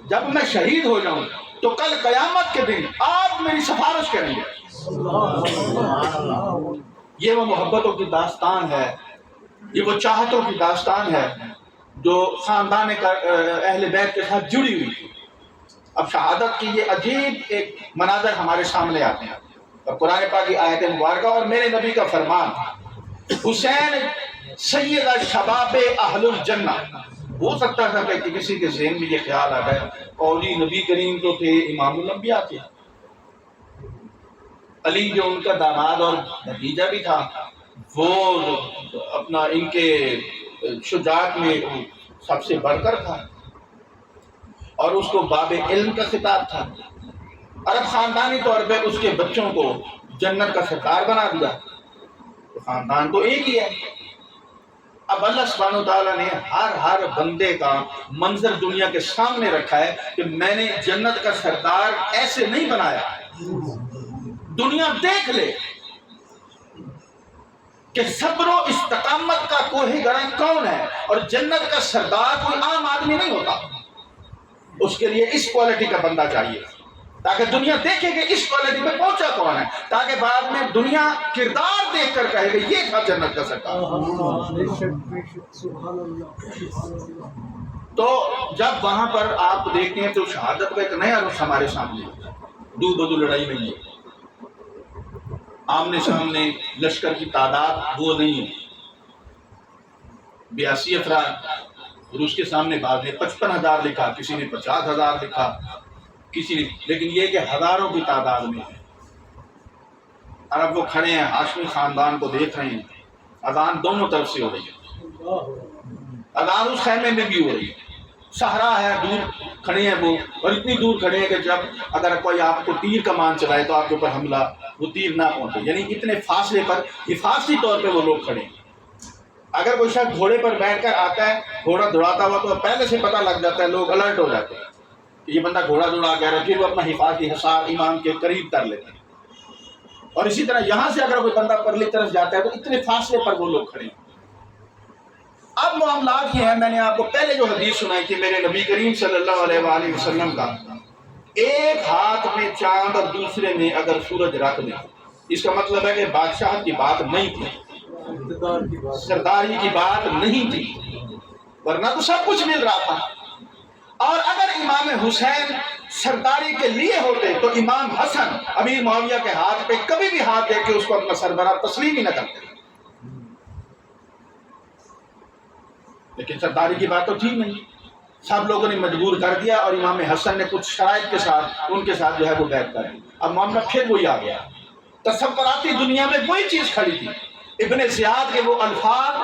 Speaker 1: جب میں شہید ہو جاؤں تو کل قیامت کے دن آپ میری سفارش کریں گے. یہ وہ محبتوں کی داستان ہے, یہ وہ چاہتوں کی داستان ہے جو خاندان اہل بیت کے ساتھ جڑی ہوئی تھی. اب شہادت کی یہ عجیب ایک مناظر ہمارے سامنے آتے ہیں, اور قرآن پاک کی آیت مبارکہ اور میرے نبی کا فرمان, حسین سید شباب اہل الجنہ. ہو سکتا تھا کہ کسی کے ذہن میں یہ خیال آ گئے اولی نبی کریم تو تھے, امام الانبیاء تھے, علی جو ان کا داماد اور بھتیجا بھی تھا وہ اپنا ان کے شجاعت میں سب سے بڑھ کر تھا, اور اس کو باب علم کا خطاب تھا, اور اب خاندانی طور پہ اس کے بچوں کو جنت کا سردار بنا دیا. تو خاندان تو ایک ہی ہے. اب اللہ سبحانہ وتعالیٰ نے ہر بندے کا منظر دنیا کے سامنے رکھا ہے کہ میں نے جنت کا سردار ایسے نہیں بنایا. دنیا دیکھ لے کہ صبر و استقامت کا کوہ گراں کون ہے, اور جنت کا سردار کوئی عام آدمی نہیں ہوتا. اس کے لیے اس کوالٹی کا بندہ چاہیے تاکہ دنیا دیکھے کہ اس کوالٹی پہ پہنچا کون ہے, تاکہ بعد میں دنیا کردار دیکھ کر کہے کہ یہ تھا جنت کا سردار. تو جب وہاں پر آپ دیکھتے ہیں تو شہادت کا ایک نیا رخ ہمارے سامنے ہے. دو بدو لڑائی نہیں ہے, آمنے سامنے لشکر کی تعداد وہ نہیں ہے, 82 افراد, اور اس کے سامنے بعض نے 55,000 لکھا, کسی نے 50,000 لکھا, کسی نے, لیکن یہ کہ ہزاروں کی تعداد میں ہے. اور اب وہ کھڑے ہیں ہاشمی خاندان کو دیکھ رہے ہیں, اذان دونوں طرف سے ہو رہی ہے, اذان اس خیمے میں بھی ہو رہی ہے, صحرا ہے, دور کھڑے ہیں وہ, اور اتنی دور کھڑے ہیں کہ جب اگر کوئی آپ کو تیر کمان چلائے تو آپ کے اوپر حملہ وہ تیر نہ پہنچے, یعنی اتنے فاصلے پر حفاظتی طور پہ وہ لوگ کھڑے ہیں. اگر کوئی شخص گھوڑے پر بیٹھ کر آتا ہے گھوڑا دوڑاتا ہوا تو پہلے سے پتہ لگ جاتا ہے, لوگ الرٹ ہو جاتے ہیں کہ یہ بندہ گھوڑا دوڑا کہہ رہا ہے, پھر وہ اپنا حفاظتی حصار امام کے قریب کر لیتے ہیں. اور اسی طرح یہاں سے اگر کوئی بندہ پرلی طرف جاتا ہے تو اتنے فاصلے پر وہ لوگ کھڑے ہیں. اب معاملات یہ ہیں, میں نے آپ کو پہلے جو حدیث سنائی تھی میرے نبی کریم صلی اللہ علیہ وآلہ وسلم کا, ایک ہاتھ میں چاند اور دوسرے میں اگر سورج رکھ دیں, اس کا مطلب ہے کہ بادشاہت کی بات نہیں تھی, سرداری کی بات نہیں تھی, ورنہ تو سب کچھ مل رہا تھا. اور اگر امام حسین سرداری کے لیے ہوتے تو امام حسن امیر معاویہ کے ہاتھ پہ کبھی بھی ہاتھ دے کے اس کو اپنا سربراہ تسلیم ہی نہ کرتے. لیکن سرداری کی بات تو تھی نہیں, سب لوگوں نے مجبور کر دیا, اور امام حسن نے کچھ شرائط کے ساتھ ان کے ساتھ جو ہے وہ بیعت کر دی. اب معاملہ پھر وہی آ گیا, تصوراتی دنیا میں وہی چیز کھڑی تھی. ابن زیاد کے وہ الفاظ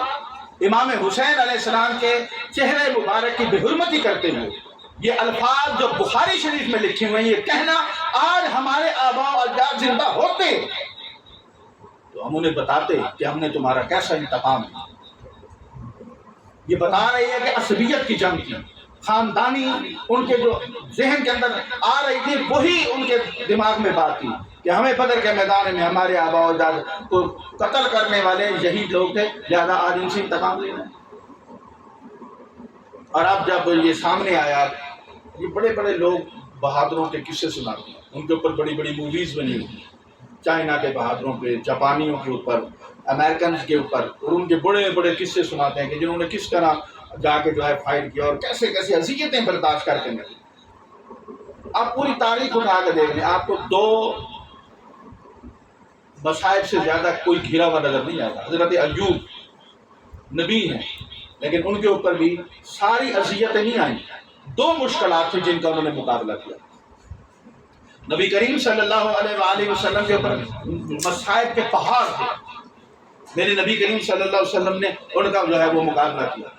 Speaker 1: امام حسین علیہ السلام کے چہرے مبارک کی بے حرمتی کرتے ہوئے, یہ الفاظ جو بخاری شریف میں لکھے ہوئے ہیں, یہ کہنا آج ہمارے آباء و اجداد زندہ ہوتے تو ہم انہیں بتاتے کہ ہم نے تمہارا کیسا انتقام ہے. یہ بتا رہی ہے کہ عصبیت کی جنگ تھی, خاندانی ان کے جو ذہن کے اندر آ رہی تھی وہی ان کے دماغ میں بات تھی کہ ہمیں بدر کے میدان میں ہمارے آباء و اجداد کو قتل کرنے والے یہی لوگ تھے, لہذا آج ان سے انتقام لینا ہے. اور اب جب یہ سامنے آیا, یہ بڑے بڑے لوگ بہادروں کے قصے سناتے ہیں, ان کے اوپر بڑی بڑی موویز بنی ہوئی, چائنا کے بہادروں پہ, جاپانیوں کے اوپر, امریکنز کے اوپر, اور ان کے بڑے بڑے قصے سناتے ہیں کہ جنہوں نے کس طرح جا کے جو ہے فائٹ کیا اور کیسے کیسے اذیتیں برداشت کرتے ہیں. آپ پوری تاریخ اٹھا کے دیکھ لیں, آپ کو 2 مصائب سے زیادہ کوئی گھرا ہوا نظر نہیں آتا. حضرت ایوب نبی ہیں لیکن ان کے اوپر بھی ساری اذیتیں نہیں آئیں, 2 مشکلات تھیں جن کا انہوں نے مقابلہ کیا. نبی کریم صلی اللہ علیہ وآلہ وسلم کے اوپر مصائب کے پہاڑ تھے, میرے نبی کریم صلی اللہ علیہ وسلم نے ان کا جو ہے وہ مقابلہ کیا,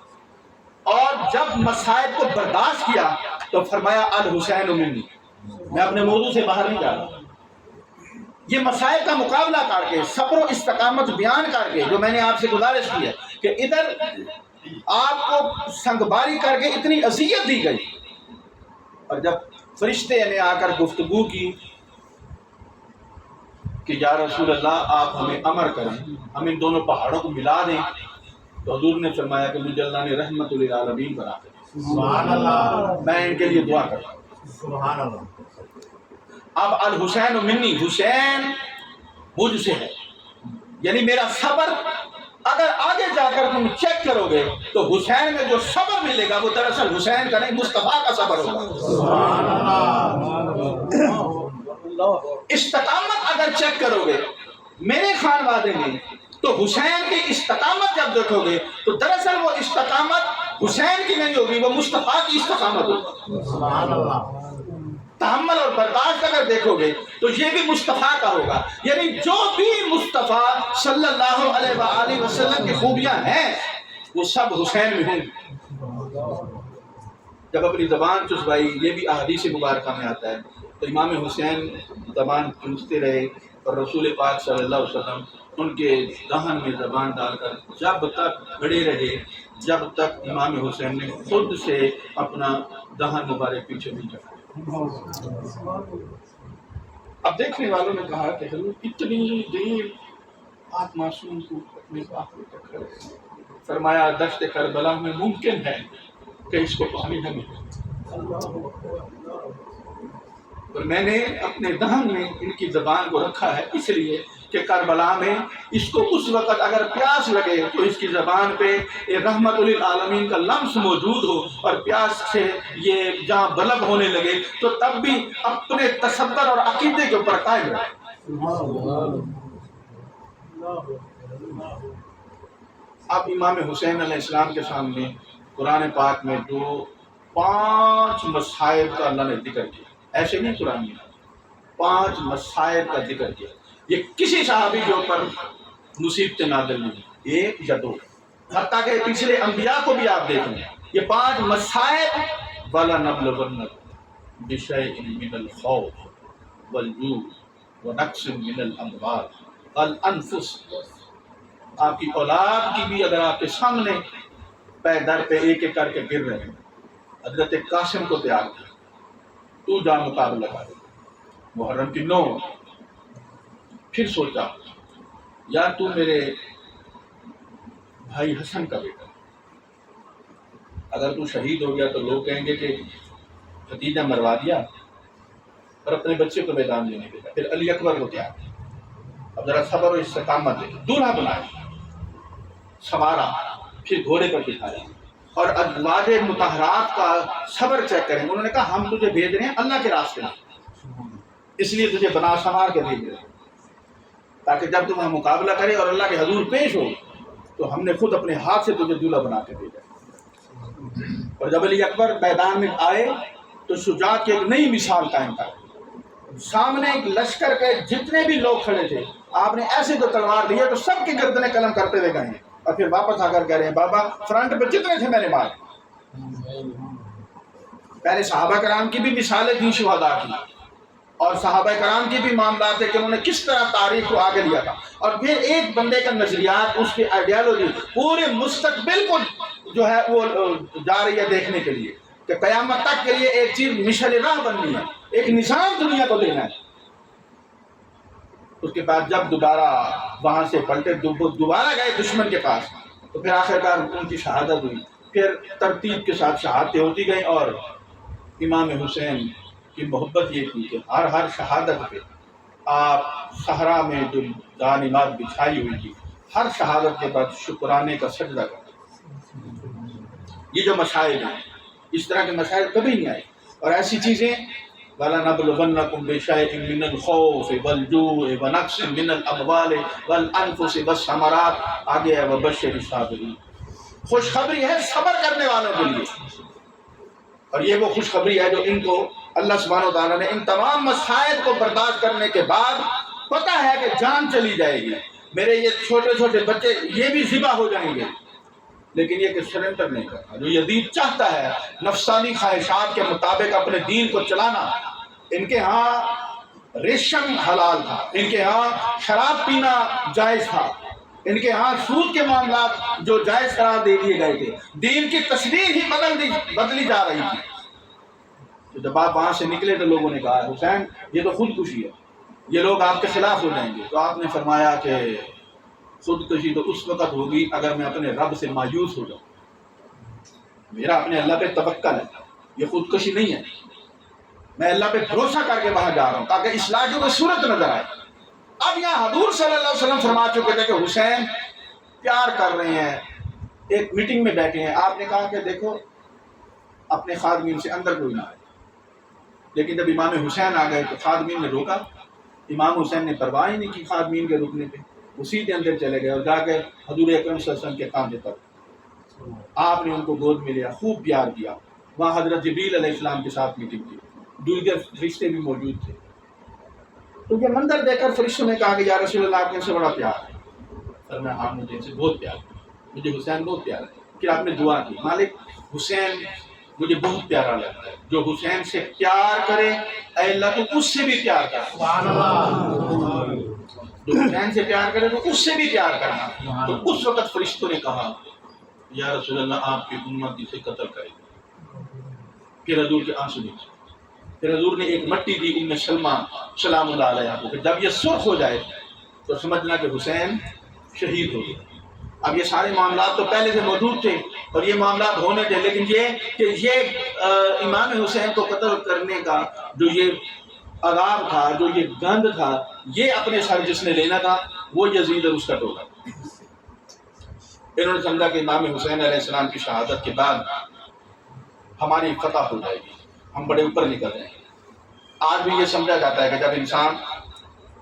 Speaker 1: اور جب مصائب کو برداشت کیا تو فرمایا الحسین منی. میں اپنے موضوع سے باہر نہیں جا رہا. یہ مسائل کا مقابلہ کر کے صبر و استقامت بیان کر کے جو میں نے آپ سے گزارش کی ہے کہ ادھر آپ کو سنگباری کر کے اتنی اذیت دی گئی، اور جب فرشتے نے آ کر گفتگو کی کہ یا رسول اللہ آپ ہمیں امر کریں، ہم ان دونوں پہاڑوں کو ملا دیں، تو حضور نے فرمایا کہ مجھے اللہ نے رحمت للعالمین بنا دیا.
Speaker 2: سبحان اللہ.
Speaker 1: میں ان کے لیے دعا کرتا ہوں.
Speaker 2: سبحان اللہ.
Speaker 1: اب الحسین منی، حسین مجھ سے ہے، یعنی میرا صبر اگر آگے جا کر تم چیک کرو گے تو حسین میں جو صبر ملے گا وہ دراصل حسین کا نہیں مصطفیٰ کا صبر ہوگا.
Speaker 2: سبحان اللہ.
Speaker 1: استقامت اگر چیک کرو گے میرے خانوادے میں تو حسین کی استقامت جب دیکھو گے تو دراصل وہ استقامت حسین کی نہیں ہوگی، وہ مصطفیٰ کی استقامت ہوگی.
Speaker 2: سبحان اللہ.
Speaker 1: تحمل اور برداشت اگر دیکھو گے تو یہ بھی مصطفیٰ کا ہوگا، یعنی جو بھی مصطفیٰ صلی اللہ علیہ وآلہ وسلم کی خوبیاں ہیں وہ سب حسین میں ہوں گی. جب اپنی زبان چسبائی، یہ بھی احادیث مبارکہ میں آتا ہے، تو امام حسین زبان چوستے رہے اور رسول پاک صلی اللہ علیہ وسلم ان کے دہن میں زبان ڈال کر جب تک کھڑے رہے جب تک امام حسین نے خود سے اپنا دہن مبارک پیچھے نہیں رکھا. اب دیکھنے والوں نے کہا کہ حضور اتنی دیر آپ معصوم کو اپنے باپ کو ٹکر رہے ہیں. فرمایا دشت کربلا میں ممکن ہے کہ اس کو پانی نہ ملے، اور میں نے اپنے دہن میں ان کی زبان کو رکھا ہے اس لیے کہ کربلا میں اس کو اس وقت اگر پیاس لگے تو اس کی زبان پہ رحمت للعالمین کا لمس موجود ہو، اور پیاس سے یہ جہاں بلب ہونے لگے تو تب بھی اپنے تصور اور عقیدے کے اوپر قائم رہے. اب امام حسین علیہ السلام کے سامنے قرآن پاک میں جو 5 مصائب کا اللہ نے ذکر کیا، ایسے نہیں قرآن میں 5 مصائب کا ذکر کیا. یہ کسی صحابی کے اوپر مصیبت نازل نہیں، 1 یا 2، حتیٰ کہ پچھلے انبیاء کو بھی آپ دیکھیں یہ 5 مصائب. وَلَنَبْلُوَنَّكُم بِشَيْءٍ مِّنَ الْخَوْفِ وَالْجُوعِ وَنَقْصٍ مِّنَ الْأَمْوَالِ وَالْأَنفُسِ. آپ کی اولاد کی بھی اگر آپ کے سامنے پے در پہ ایک ایک کر کے گر رہے ہیں، حضرت قاسم کو تیار کیا، تو جا مقابلہ کر. محرم کی 9 پھر سوچا یار تو میرے بھائی حسن کا بیٹا، اگر تو شہید ہو گیا تو لوگ کہیں گے کہ بھتیجا مروا دیا اور اپنے بچے کو میدان دینے دیتا. پھر علی اکبر کو کیا، اب ذرا صبر و استقامت دے، دولہا بنایا، سوارا، پھر گھوڑے پر بٹھایا، اور ازواج مطہرات کا صبر چیک کریں. انہوں نے کہا ہم تجھے بھیج رہے ہیں اللہ کے راستے میں، اس لیے تجھے بنا سنوار کے بھیج رہے ہیں تاکہ جب تم مقابلہ کرے اور اللہ کے حضور پیش ہو تو ہم نے خود اپنے ہاتھ سے تجھے دولہا بنا کے بھیجا. اور جب علی اکبر میدان میں آئے تو شجاعت کی ایک نئی مثال قائم کر. سامنے ایک لشکر کے جتنے بھی لوگ کھڑے تھے آپ نے ایسے تو تلوار لیے تو سب کی گردنیں قلم کرتے ہوئے گئے ہیں، اور پھر واپس آ کر کہہ رہے ہیں بابا فرنٹ پہ جتنے تھے میں نے مارے. پہلے صحابہ کرام کی بھی مثالیں تھیں شہداء کی، اور صحابہ کرام کی بھی معاملات تھے کہ انہوں نے کس طرح تاریخ کو آگے لیا تھا. اور پھر ایک بندے کا نظریات، اس کی آئیڈیالوجی پورے مستقبل کو جو ہے وہ جا رہی ہے دیکھنے کے لیے کہ قیامت تک کے لیے ایک چیز مشعل راہ بننی ہے، ایک نظام دنیا کو دینا ہے. اس کے بعد جب دوبارہ وہاں سے پلٹے دوبارہ گئے دشمن کے پاس تو پھر آخرکار ان کی شہادت ہوئی. پھر ترتیب کے ساتھ شہادتیں ہوتی گئیں، اور امام حسین کی محبت یہ تھی کہ ہر شہادت پہ آپ صحرا میں جو غنیمات بچھائی ہوئی تھی ہر شہادت کے بعد شکرانے کا سجدہ کرتے. یہ جو مشاہد ہیں اس طرح کے مسائل کبھی نہیں آئے. اور ایسی چیزیں وَلَنَبْلُوَنَّكُم بِشَيْءٍ مِّنَ الْخَوْفِ وَالْجُوعِ وَنَقْصٍ مِّنَ الْأَمْوَالِ وَالْأَنفُسِ وَالثَّمَرَاتِ. آگے ہے وَبَشِّرِ الصَّابِرِينَ، خوشخبری ہے صبر کرنے والوں کے لیے. اور یہ وہ خوشخبری ہے جو ان کو اللہ سبحانہ و تعالیٰ نے ان تمام مسائل کو برداشت کرنے کے بعد پتہ ہے کہ جان چلی جائے گی، میرے یہ چھوٹے چھوٹے بچے یہ بھی ذبح ہو جائیں گے، لیکن یہ کہ سرنڈر نہیں کرنا. جو یزید چاہتا ہے نفسانی خواہشات کے مطابق اپنے دین کو چلانا. ان کے ہاں ریشم حلال تھا، ان کے ہاں شراب پینا جائز تھا، ان کے ہاں سود کے معاملات جو جائز قرار دے دیے گئے تھے. دین کی تصویر ہی بدلی جا رہی تھی. تو جب آپ وہاں سے نکلے تو لوگوں نے کہا حسین یہ تو خودکشی ہے، یہ لوگ آپ کے خلاف ہو جائیں گے. تو آپ نے فرمایا کہ خودکشی تو اس وقت ہوگی اگر میں اپنے رب سے مایوس ہو جاؤں. میرا اپنے اللہ پہ توکل ہے، یہ خودکشی نہیں ہے. میں اللہ پہ بھروسہ کر کے وہاں جا رہا ہوں تاکہ اصلاح کی کوئی صورت نظر آئے. اب یہاں حضور صلی اللہ علیہ وسلم فرما چکے تھے کہ حسین پیار کر رہے ہیں. ایک میٹنگ میں بیٹھے ہیں، آپ نے کہا کہ دیکھو اپنے خادمین سے اندر کوئی نہ آئے. لیکن جب امام حسین آ گئے تو خادمین نے روکا. امام حسین نے پرواہ ہی نہیں کی خادمین کے رکنے پہ، اسی کے اندر چلے گئے اور جا کے حضور اکرم صلی اللہ علیہ وسلم کے کاندھے پر آپ نے ان کو گود میں لیا، خوب پیار کیا. وہاں حضرت جبریل علیہ السلام کے ساتھ میٹنگ کی، دیگر فرشتے بھی موجود تھے. تو یہ منظر دیکھ کر فرشتوں نے کہا کہ یا رسول اللہ آپ نے ان سے بڑا پیار ہے. فرمایا آپ مجھے ان سے بہت پیار ہے، مجھے حسین بہت پیار ہے. پھر آپ نے دعا کی مالک حسین مجھے بہت پیارا لگتا ہے، جو حسین سے پیار کرے اے اللہ تو اس سے بھی پیار کر.
Speaker 2: سبحان اللہ.
Speaker 1: جو حسین سے پیار کرے تو اس سے بھی پیار کرنا. تو اس وقت فرشتوں نے کہا یا رسول اللہ آپ کی امت اسے قتل کرے. پھر حضور کے آنسو نکلے. پھر حضور نے ایک مٹی دی ام سلمہ سلام اللہ علیہ کو کہ جب یہ سرخ ہو جائے تو سمجھنا کہ حسین شہید ہو گیا. اب یہ سارے معاملات تو پہلے سے موجود تھے اور یہ معاملات ہونے تھے، لیکن یہ کہ یہ امام حسین کو قتل کرنے کا جو یہ عذاب تھا، جو یہ گند تھا، یہ اپنے سر جس نے لینا تھا وہ یزید اور اس کا ٹولہ. انہوں نے سمجھا کہ امام حسین علیہ السلام کی شہادت کے بعد ہماری فتح ہو جائے گی، ہم بڑے اوپر نکل جائیں گے. آج بھی یہ سمجھا جاتا ہے کہ جب انسان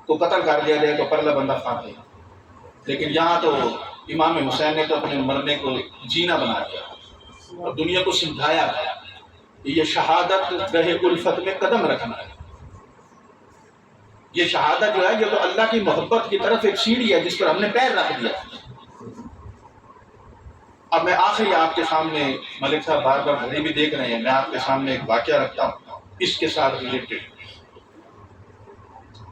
Speaker 1: کو قتل کر دیا جائے تو پرلا بندہ فاتح ہے. لیکن یہاں تو امام حسین نے تو اپنے مرنے کو جینا بنا دیا اور دنیا کو سمجھایا ہے کہ یہ شہادت گہے الفت میں قدم رکھنا ہے. یہ شہادت جو ہے یہ تو اللہ کی محبت کی طرف ایک سیڑھی ہے جس پر ہم نے پیر رکھ دیا. اب میں آخری آپ کے سامنے، ملک صاحب بار بار گھڑی بھی دیکھ رہے ہیں، میں آپ کے سامنے ایک واقعہ رکھتا ہوں اس کے ساتھ ریلیٹڈ.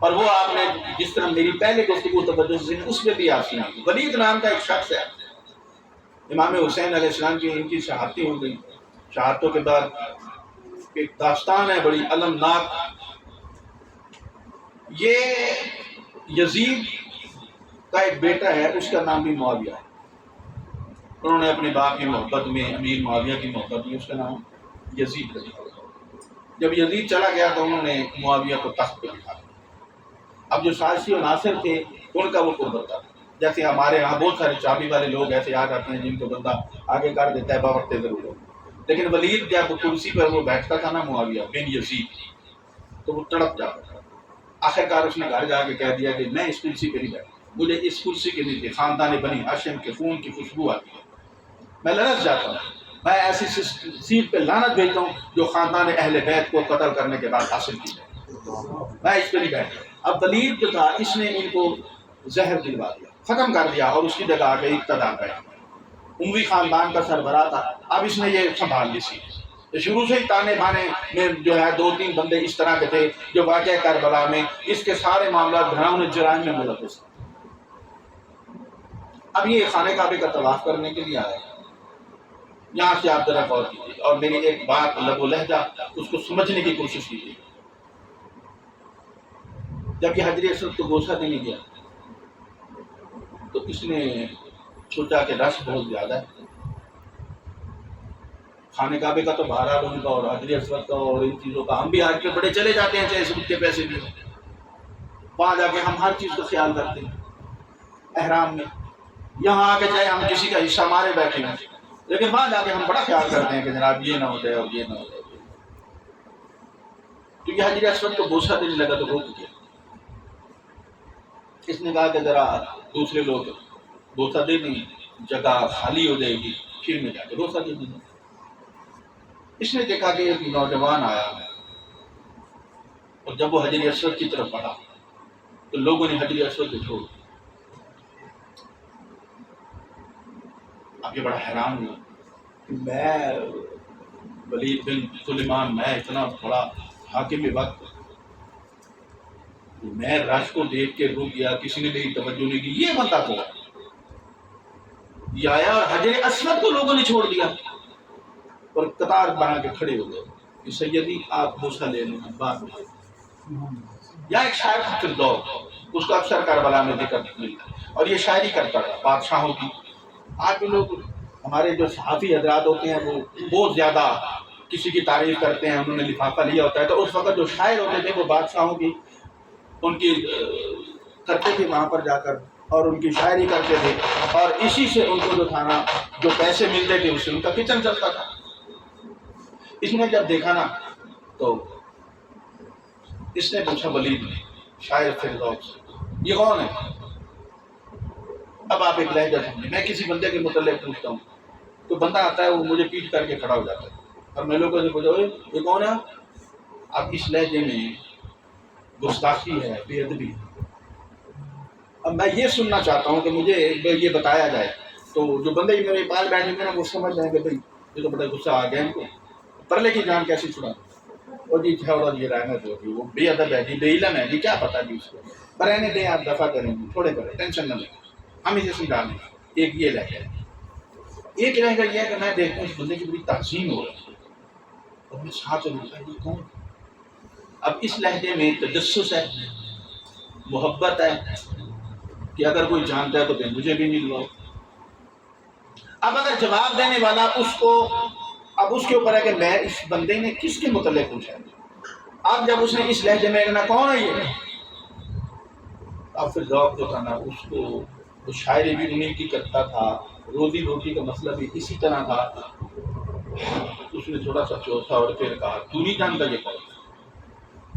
Speaker 1: اور وہ آپ نے جس طرح میری پہلے گفتگو توجہ سے اس میں بھی آپ سنیں. ولید نام کا ایک شخص ہے، امام حسین علیہ السلام کی ان کی شہادتیں ہو گئی. شہادتوں کے بعد ایک داستان ہے بڑی المناک. یہ یزید کا ایک بیٹا ہے، اس کا نام بھی معاویہ ہے. انہوں نے اپنے باپ کی محبت میں، امیر معاویہ کی محبت میں اس کا نام یزید رکھا. جب یزید چلا گیا تو انہوں نے معاویہ کو تخت پہ بٹھا دیا. اب جو سازشی و ناصر تھے ان کا وہ قربت تھا. جیسے ہمارے یہاں بہت سارے چابی والے لوگ ایسے آ جاتے ہیں جن کو بندہ آگے کر دیتا ہے باوقتے ضرور ہو. لیکن ولید جب کرسی پر وہ بیٹھتا تھا نا معاویہ بن یزید، تو وہ تڑپ جاتا تھا. آخرکار اس نے گھر جا کے کہہ دیا کہ میں اس کرسی پہ نہیں بیٹھا، مجھے اس کرسی کے نیچے خاندان بنی ہاشم کے خون کی خوشبو آتی ہے، میں لرز جاتا ہوں. میں ایسی سیٹ پہ لعنت بھیجتا ہوں جو خاندان اہل بیت کو قتل کرنے کے بعد حاصل کی جائے. میں اس پہ نہیں بیٹھتا. اب ولید جو تھا اس نے ان کو زہر دلوا دیا، ختم کر دیا اور اس کی جگہ آ گئی اقتدار پہ. اموی خاندان کا سربراہ تھا. اب اس نے یہ سنبھال لی سی. شروع سے ہی تانے بانے میں جو ہے 2-3 بندے اس طرح کے تھے جو واقعہ کربلا میں اس کے سارے معاملات گھراؤں جرائم میں ملوث تھے. اب یہ خانہ کعبے کا طواف کرنے کے لیے آیا. یہاں سے آپ ذرا غور کیجیے اور میری ایک بات لب و لہجہ اس کو سمجھنے کی کوشش کیجیے. جب یہ حجر اسود کو بوسہ دینے گیا تو اس نے سوچا کہ رش بہت زیادہ ہے. خانہ کعبے کا تو بہرحال ان کا اور حجر اسود کا اور ان چیزوں کا ہم بھی آج کے بڑے چلے جاتے ہیں چاہے سود کے پیسے بھی. وہاں جا کے ہم ہر چیز کا خیال کرتے ہیں احرام میں. یہاں آ کے چاہے ہم کسی کا حصہ مارے بیٹھے ہیں لیکن وہاں جا کے ہم بڑا خیال کرتے ہیں کہ جناب یہ نہ ہو جائے اور یہ نہ ہو جائے. تو یہ حجر اسود کو بوسہ دینے لگا تو روک گیا. اس نے کہا کہ ذرا دوسرے لوگ بوسہ دے دیں، جگہ خالی ہو جائے گی، پھر میں جا کے بوسہ دے دیں. اس نے دیکھا کہ ایک نوجوان آیا اور جب وہ حجر اسود کی طرف بڑھا تو لوگوں نے حجر اسود کو چھوڑ دیا. اب یہ بڑا حیران ہوا کہ میں ولید بن سلیمان، میں اتنا بڑا حاکم وقت، میں رش کو دیکھ کے رک گیا، کسی نے میری توجہ نہیں کی، یہ بندہ کون؟ یہ آیا اور حجر اسود کو لوگوں نے چھوڑ دیا اور قطار بنا کے کھڑے ہو گئے کہ سیدی آپ موسیٰ لے لیں بات میں۔ یا ایک شاعر فردوس، اس کا اکثر کربلا میں ذکر ملتا اور یہ شاعری کرتا تھا بادشاہوں کی۔ آج بھی لوگ، ہمارے جو صحافی حضرات ہوتے ہیں وہ بہت زیادہ کسی کی تعریف کرتے ہیں، انہوں نے لفافہ لیا ہوتا ہے، تو اس وقت جو شاعر ہوتے تھے وہ بادشاہوں کی ان کی کرتے تھے وہاں پر جا کر اور ان کی شاعری کرتے تھے، اور اسی سے ان کو جو تھا نا جو پیسے ملتے تھے اس سے ان کا کچن چلتا تھا۔ اس نے جب دیکھا نا تو اس نے پوچھا ولید نے، شاعر فردوس، یہ کون ہے؟ اب آپ ایک لہجہ سمجھیں، میں کسی بندے کے متعلق پوچھتا ہوں تو بندہ آتا ہے وہ مجھے پیٹ کر کے کھڑا ہو جاتا ہے اور میں لوگوں سے پوچھا یہ کون ہے؟ اب اس لہجے میں گستاخی ہے، بے ادبی ہے۔ اب میں یہ سننا چاہتا ہوں کہ مجھے یہ بتایا جائے، تو جو بندے میرے پاس بیٹھے ہوئے نا وہ سمجھ جائیں کہ بھائی یہ تو بڑا غصہ آ گیا ان کو، پرلے کی جان کیسی چھڑا، اور جی چھوڑا یہ رحمت ہوگی، وہ بے ادب ہے جی، بے علم ہے جی، کیا پتا جی اس کو، پر رہنے دیں، آپ دفع کریں گے، چھوڑے کریں، ٹینشن نہ لیں، ہم اسے سمجھا لیں۔ ایک یہ لہجہ ہے، ایک لہجہ یہ ہے کہ میں دیکھتا ہوں اس بندے کی بڑی تعظیم ہو رہی ہے اور میں ساتھ ہوتا ہے یہ کون؟ اب اس لہجے میں تجسس ہے، محبت ہے کہ اگر کوئی جانتا ہے تو پھر مجھے بھی ملواؤ۔ اب اگر جواب دینے والا اس کو، اب اس کے اوپر ہے کہ میں اس بندے نے کس کے متعلق پوچھا ہے۔ اب جب اس نے اس لہجے میں کہنا کون ہے یہ، اب پھر ذوق جو تھا نا اس کو، وہ شاعری بھی انہیں کی کرتا تھا، روزی روٹی کا مسئلہ بھی اسی طرح تھا۔ اس نے تھوڑا سا چوسا اور پھر کہا تو نہیں جانتا یہ کون؟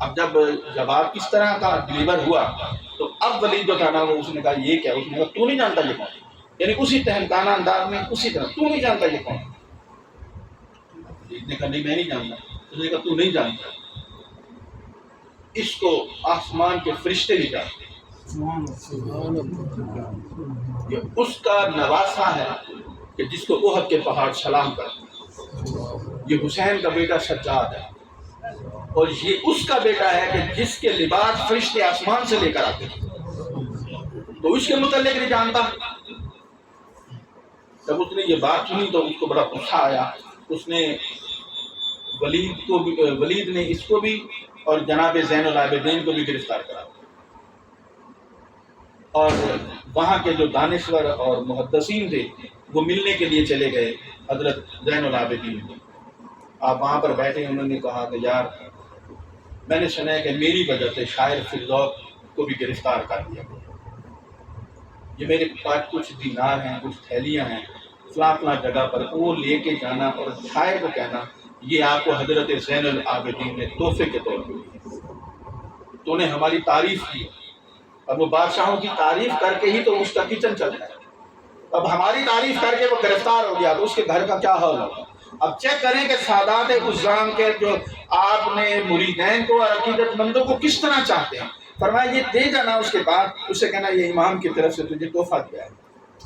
Speaker 1: اب جب جواب اس طرح کا ڈلیور ہوا تو اب ولید جو تھا نا وہ اس نے کہا یہ کیا؟ اس نے کہا تو نہیں جانتا یہ کون؟ یعنی اسی تہمکانہ انداز میں اسی طرح تو نہیں جانتا یہ کون؟ ولید نے کہا نہیں میں نہیں جانتا۔ اس نے کہا تو نہیں جانتا، اس کو آسمان کے فرشتے نہیں جانتے، یہ اس کا نواسا ہے کہ جس کو احد کے پہاڑ سلام کرتے ہیں، یہ حسین کا بیٹا سجاد ہے، اور یہ اس کا بیٹا ہے کہ جس کے لباس فرشتے آسمان سے لے کر آتے ہیں، تو اس کے متعلق نہیں جانتا۔ جب اس نے یہ بات سنی تو اس کو بڑا غصہ آیا، اس نے ولید نے اس کو بھی اور جناب زین العابدین کو بھی گرفتار کرا، اور وہاں کے جو دانشور اور محدثین تھے وہ ملنے کے لیے چلے گئے حضرت زین العابدین کو۔ آپ وہاں پر بیٹھے، انہوں نے کہا کہ یار میں نے سنا ہے کہ میری وجہ سے شاعر فردوس کو بھی گرفتار کر دیا گیا، یہ میرے پاس کچھ دینار ہیں، کچھ تھیلیاں ہیں، فلاں فلاں جگہ پر وہ لے کے جانا اور شاعر کو کہنا یہ آپ کو حضرت زین العابدین نے تحفے کے طور پر دی، تو نے ہماری تعریف کی، اور وہ بادشاہوں کی تعریف کر کے ہی تو اس کا کچن چلتا ہے، اب ہماری تعریف کر کے وہ گرفتار ہو گیا تو اس کے گھر کا کیا حال ہوگا۔ اب چیک کریں کہ سادات عظام کے جو آپ نے مریدین کو اور عقیدت مندوں کو کس طرح چاہتے ہیں۔ فرمایا یہ دے جانا، اس کے بعد اسے کہنا یہ امام کی طرف سے تجھے تحفہ دیا ہے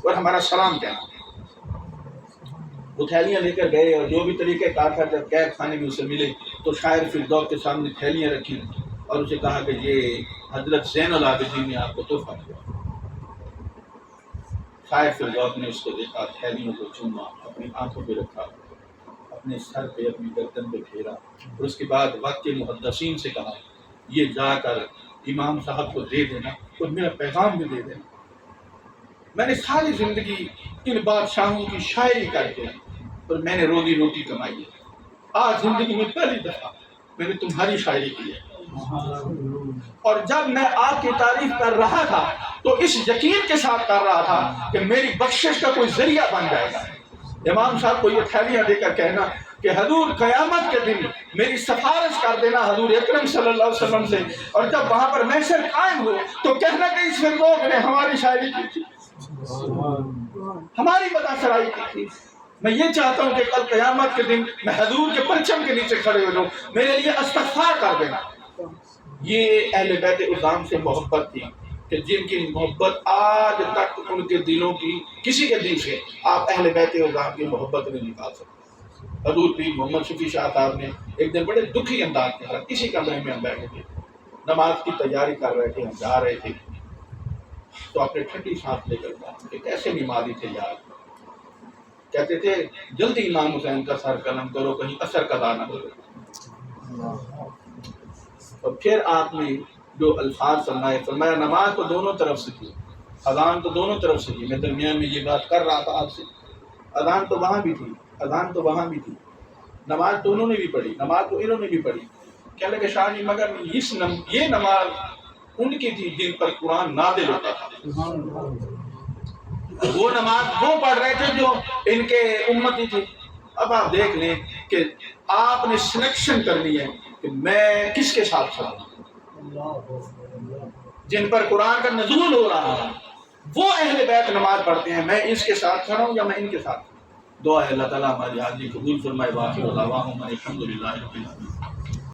Speaker 1: اور ہمارا سلام کہنا۔ وہ تھیلیاں لے کر گئے اور جو بھی طریقہ کار تھا، جب قید خانے میں اسے ملے تو شاعر فردوس کے سامنے تھیلیاں رکھی اور اسے کہا کہ یہ حضرت زین العابدین نے آپ کو تحفہ دیا۔ شاعر فردوس نے اس کو دیکھا، تھیلیوں کو چوما، اپنی آنکھوں پہ رکھا، اپنے سر پہ اپنی گردن پہ پھیرا، اور اس کے بعد وقت کے محدثین سے کہا یہ جا کر امام صاحب کو دے دینا اور میرا پیغام بھی دے دینا، میں نے ساری زندگی ان بادشاہوں کی شاعری کر کے اور میں نے روزی روٹی کمائی ہے، آج زندگی میں پہلی دفعہ میں نے تمہاری شاعری کی ہے، اور جب میں آپ کی تعریف کر رہا تھا تو اس یقین کے ساتھ کر رہا تھا کہ میری بخشش کا کوئی ذریعہ بن جائے گا۔ امام صاحب کو یہ تھیلیاں دے کر کہنا کہ حضور قیامت کے دن میری سفارش کر دینا حضور اکرم صلی اللہ علیہ وسلم سے، اور جب وہاں پر محشر قائم ہو تو کہنا کہ اس فردوس نے ہماری شاعری کی تھی، ہماری متاثرائی کی تھی۔ میں یہ چاہتا ہوں کہ کل قیامت کے دن میں حضور کے پرچم کے نیچے کھڑے ہو جاؤں، میرے لیے استغفار کر دینا۔ یہ اہل بیت عظام سے محبت تھی کہ جن کی محبت آج تک ان کے دلوں کی کسی کے دل سے آپ اہل بیت ہوگا کی محبت نہیں نکال سکتے۔ حضور پیر محمد شفیع شاہ صاحب نے ایک دن بڑے دکھی انداز کے ساتھ کسی کمرے میں ہم بیٹھے تھے، نماز کی تیاری کر رہے تھے، ہم جا رہے تھے، تو اپنے ٹھنڈی سانس لے کر کہا کہ کیسے نمازی تھے یار، کہتے تھے جلدی امام حسین کا سر قلم کرو کہیں اثر قضا نہ ہو۔ اور پھر آپ نے جو الفاظ فرمایا نماز تو دونوں طرف سے تھی، اذان تو دونوں طرف سے تھی، میں درمیان میں یہ بات کر رہا تھا آپ سے، اذان تو وہاں بھی تھی، اذان تو وہاں بھی تھی، نماز تو انہوں نے بھی پڑھی، نماز تو انہوں نے بھی پڑھی، کہنے لگے شاہ جی مگر یہ نماز ان کی تھی جن پر قرآن نازل ہوتا تھا، وہ نماز وہ پڑھ رہے تھے جو ان کے امتی تھے۔ اب آپ دیکھ لیں کہ آپ نے سلیکشن کرنی ہے کہ میں کس کے ساتھ کھڑا ہوں، جن پر قرآن کا نزول ہو رہا ہے وہ اہل بیت نماز پڑھتے ہیں، میں اس کے ساتھ کھڑا ہوں یا میں ان کے ساتھ۔ دعا ہے اللہ تعالیٰ ہماری حاضری قبول فرمائے، باقی دعواہم الحمدللہ رب العالمین۔